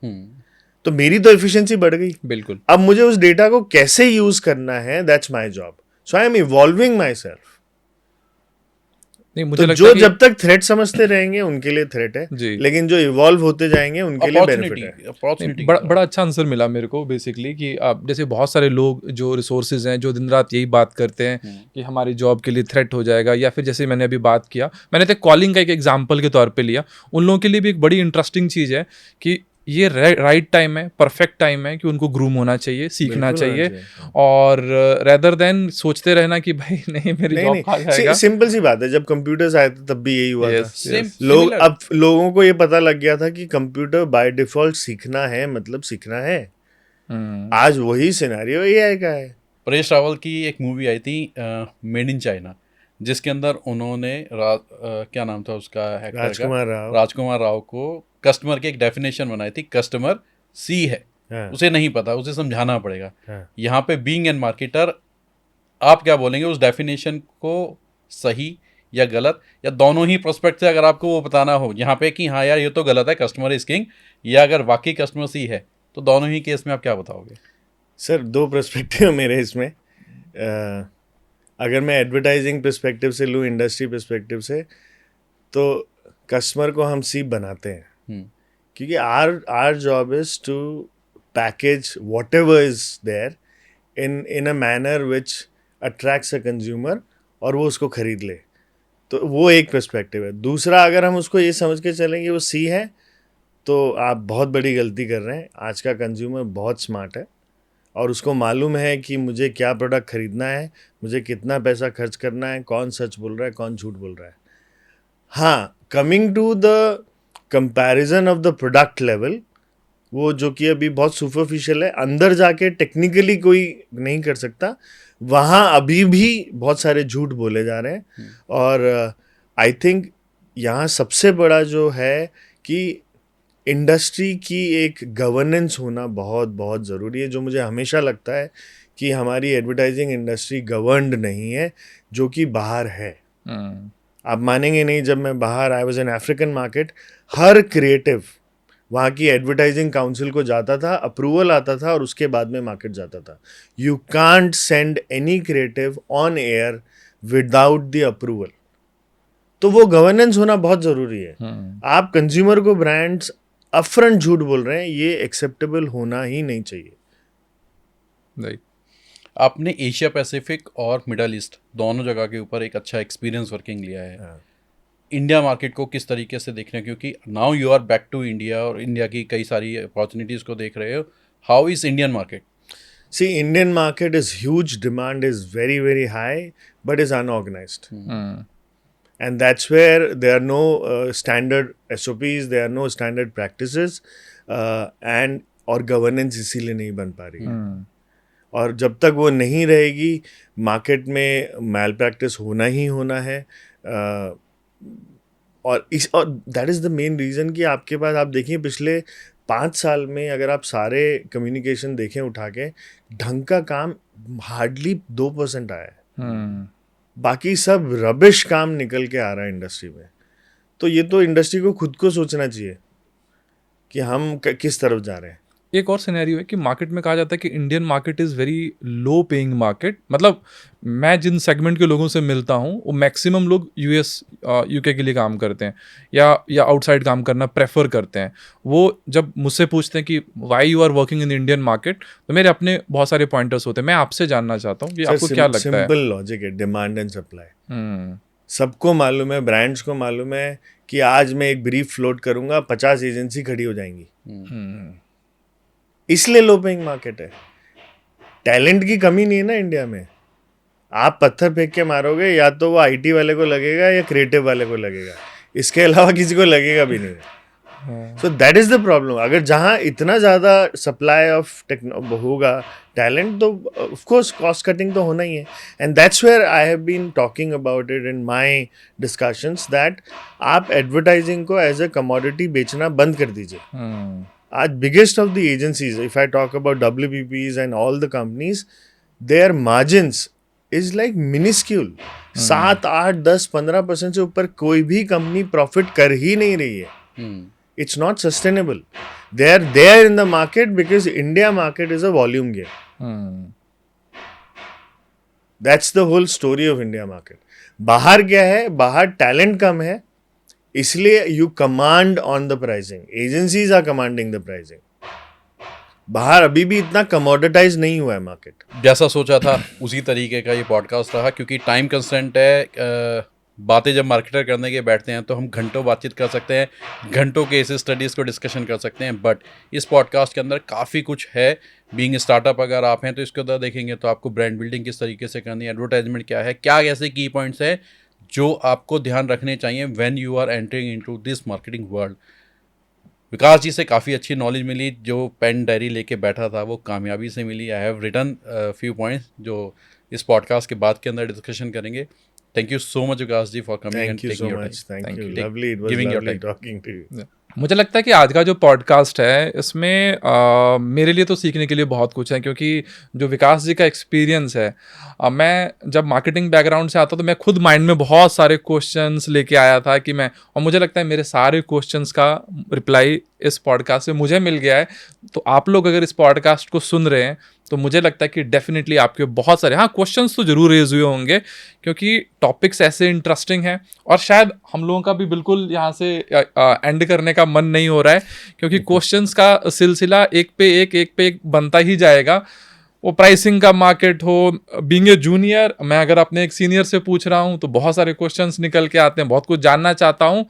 तो मेरी तो एफिशिएंसी बढ़ गई। बिल्कुल। अब मुझे उस डेटा को कैसे यूज करना है, that's my job. So I am evolving my self. नहीं, मुझे तो लगता जो है कि जब तक थ्रेट समझते रहेंगे उनके लिए थ्रेट है, जी। लेकिन जो इवॉल्व होते जाएंगे उनके लिए बेनिफिट है। अपॉर्चुनिटी बड़ा अच्छा आंसर मिला मेरे को बेसिकली कि आप जैसे बहुत सारे लोग जो रिसोर्सेज हैं जो दिन रात यही बात करते हैं कि हमारी जॉब के लिए थ्रेट हो जाएगा, या फिर जैसे मैंने अभी बात किया, मैंने तो कॉलिंग का एक एग्जांपल के तौर पे लिया, उन लोगों के लिए भी एक बड़ी इंटरेस्टिंग चीज़ है कि ये राइट टाइम है, परफेक्ट टाइम है कि उनको ग्रूम होना चाहिए, सीखना बिल्कुल होना चाहिए, और रेदर देन सोचते रहना कि भाई नहीं मेरी जॉब खा जाएगा। सिंपल सी बात है, जब कंप्यूटर्स आए थे तब भी यही हुआ था। अब लोगों को ये पता लग गया था कि कंप्यूटर बाय डिफॉल्ट सीखना है, मतलब सीखना है। आज वही सिनेरियो AI का है। परेश रावल की एक मूवी आई थी मेड इन चाइना, जिसके अंदर उन्होंने क्या नाम था उसका एक्टर का, राजकुमार राव को कस्टमर की एक डेफिनेशन बनाई थी, कस्टमर सी है। हाँ। उसे नहीं पता, उसे समझाना पड़ेगा। हाँ। यहाँ पे बीइंग एन मार्केटर आप क्या बोलेंगे उस डेफिनेशन को, सही या गलत, या दोनों ही प्रोस्पेक्ट से अगर आपको वो बताना हो यहाँ पे कि हाँ यार ये तो गलत है, कस्टमर इज किंग, या अगर वाकई कस्टमर सी है, तो दोनों ही केस में आप क्या बताओगे? सर 2 पर्सपेक्टिव मेरे इसमें। अगर मैं एडवर्टाइजिंग पर्सपेक्टिव से लूँ, इंडस्ट्री पर्सपेक्टिव से, तो कस्टमर को हम सी बनाते हैं, क्योंकि our job is to package whatever is there in a manner which attracts a consumer, और वो उसको खरीद ले। तो वो एक पर्सपेक्टिव है। दूसरा, अगर हम उसको ये समझ के चलेंगे वो सी है, तो आप बहुत बड़ी गलती कर रहे हैं। आज का कंज्यूमर बहुत स्मार्ट है और उसको मालूम है कि मुझे क्या प्रोडक्ट खरीदना है, मुझे कितना पैसा खर्च करना है, कौन सच बोल रहा है, कौन झूठ बोल रहा है। हाँ, coming to the comparison of the product level, वो जो कि अभी बहुत सुपरफिशियल है, अंदर जाके टेक्निकली कोई नहीं कर सकता, वहाँ अभी भी बहुत सारे झूठ बोले जा रहे हैं। और आई थिंक यहाँ सबसे बड़ा जो है कि इंडस्ट्री की एक गवर्नेंस होना बहुत बहुत ज़रूरी है, जो मुझे हमेशा लगता है कि हमारी एडवर्टाइजिंग इंडस्ट्री गवर्नड नहीं है, जो कि बाहर है। आप मानेंगे नहीं, जब मैं बाहर, I was in African market, her creative वहाँ की एडवर्टाइजिंग काउंसिल को जाता था, अप्रूवल आता था और उसके बाद में मार्केट जाता था। You can't send any creative on air without the approval. तो वो गवर्नेंस होना बहुत ज़रूरी है। आप कंज्यूमर को ब्रांड्स अपफ्रंट झूठ बोल रहे हैं, ये एक्सेप्टेबल होना ही नहीं चाहिए। राइट। आपने एशिया पैसिफिक और मिडल ईस्ट दोनों जगह के ऊपर एक अच्छा एक्सपीरियंस वर्किंग लिया है। हाँ। इंडिया मार्केट को किस तरीके से देख रहे हैं, क्योंकि now you are back to India और इंडिया की कई सारी अपॉर्चुनिटीज़ को देख रहे हो। How is Indian market? See, Indian market is huge, demand is very, very high, but is unorganized. And that's where there are no standard SOPs, there are no standard practices, and और governance इसीलिए नहीं बन पा रही है। और जब तक वो नहीं रहेगी, मार्केट में मैल प्रैक्टिस होना ही होना है। और that is the main reason कि आपके पास, आप देखिए पिछले 5 साल में अगर आप सारे कम्युनिकेशन देखें उठा के, ढंग का काम हार्डली 2% आया है। बाकी सब रबिश काम निकल के आ रहा है इंडस्ट्री में। तो ये तो इंडस्ट्री को खुद को सोचना चाहिए कि हम किस तरफ जा रहे हैं। एक और सिनेरियो है कि मार्केट में कहा जाता है कि Indian market is very low paying market. मतलब मैं जिन सेगमेंट के लोगों से मिलता हूँ वो मैक्सिमम लोग US UK के लिए काम करते हैं या आउटसाइड काम करना प्रेफर करते हैं। वो जब मुझसे पूछते हैं कि why you are working in Indian market, तो मेरे अपने बहुत सारे पॉइंटर्स होते हैं। मैं आपसे जानना चाहता हूँ कि आपको क्या लगता है? सिंपल लॉजिक है, डिमांड एंड सप्लाई। सबको मालूम है, ब्रांड्स को मालूम है कि आज मैं एक ब्रीफ फ्लोट करूंगा, 50 एजेंसी खड़ी हो जाएंगी। इसलिए लो पेइंग मार्केट है। टैलेंट की कमी नहीं है ना इंडिया में। आप पत्थर फेंक के मारोगे, या तो वो IT वाले को लगेगा या क्रिएटिव वाले को लगेगा, इसके अलावा किसी को लगेगा भी नहीं। So that is the problem. अगर जहाँ इतना ज़्यादा सप्लाई ऑफ होगा टैलेंट, तो ऑफ कोर्स कॉस्ट कटिंग तो होना ही है। And that's where I have been talking about it in my discussions, that आप एडवर्टाइजिंग को एज ए कमोडिटी बेचना बंद कर दीजिए। आज biggest of the agencies, if I talk about WPPs and all the companies, their margins is like minuscule. 7, 8, 10, 15% से ऊपर कोई भी कंपनी प्रॉफिट कर ही नहीं रही है. It's not sustainable. They are there in the market because India market is a volume game. That's the whole story of India market. बाहर क्या है, बाहर टैलेंट कम है, इसलिए you command on the pricing. Agencies are commanding the pricing. बाहर अभी भी इतना कमोडिटाइज नहीं हुआ है मार्केट. जैसा सोचा था उसी तरीके का ये पॉडकास्ट रहा, क्योंकि टाइम कंस्टेंट है. बातें जब मार्केटर करने के बैठते हैं तो हम घंटों बातचीत कर सकते हैं, घंटों केस स्टडीज़ को डिस्कशन कर सकते हैं, बट इस पॉडकास्ट के अंदर काफ़ी कुछ है. बीइंग स्टार्टअप अगर आप हैं तो इसके अंदर देखेंगे तो आपको ब्रांड बिल्डिंग किस तरीके से करनी है, एडवर्टाइजमेंट क्या है, क्या ऐसे की पॉइंट्स हैं जो आपको ध्यान रखने चाहिए when you are entering into this marketing world. Vikas ji से काफ़ी अच्छी नॉलेज मिली. जो पेन डायरी लेके बैठा था वो कामयाबी से मिली. I have written few points जो इस पॉडकास्ट के बाद के अंदर डिस्कशन करेंगे. Thank you so much, Vikas ji, for coming and Thank you taking so your much. time. Thank you. Take- Lovely. It was giving your lovely time. talking to you. मुझे लगता है कि आज का जो पॉडकास्ट है इसमें मेरे लिए तो सीखने के लिए बहुत कुछ है, क्योंकि जो विकास जी का एक्सपीरियंस है, मैं जब मार्केटिंग बैकग्राउंड से आता तो मैं खुद माइंड में बहुत सारे क्वेश्चंस लेके आया था कि मैं, और मुझे लगता है मेरे सारे क्वेश्चंस का रिप्लाई इस पॉडकास्ट से मुझे मिल गया है. तो आप लोग अगर इस पॉडकास्ट को सुन रहे हैं तो मुझे लगता है कि डेफिनेटली आपके बहुत सारे क्वेश्चंस तो जरूर रेज हुए होंगे, क्योंकि टॉपिक्स ऐसे इंटरेस्टिंग हैं. और शायद हम लोगों का भी बिल्कुल यहाँ से एंड करने का मन नहीं हो रहा है, क्योंकि क्वेश्चंस का सिलसिला एक पे एक बनता ही जाएगा. वो प्राइसिंग का मार्केट हो, बीइंग ए जूनियर, मैं अगर अपने एक सीनियर से पूछ रहा हूँ तो बहुत सारे क्वेश्चंस निकल के आते हैं, बहुत कुछ जानना चाहता हूँ.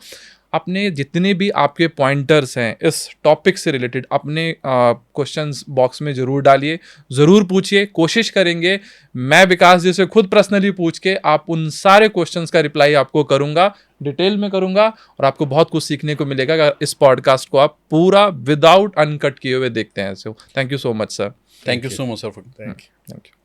अपने जितने भी आपके पॉइंटर्स हैं इस टॉपिक से रिलेटेड अपने क्वेश्चंस बॉक्स में ज़रूर डालिए, ज़रूर पूछिए. कोशिश करेंगे मैं विकास जी से खुद पर्सनली पूछ के आप उन सारे क्वेश्चंस का रिप्लाई आपको करूँगा, डिटेल में करूँगा, और आपको बहुत कुछ सीखने को मिलेगा अगर इस पॉडकास्ट को आप पूरा विदाउट अनकट किए हुए देखते हैं. So thank you so much sir. Thank you so much, sir. Thank you. Thank you.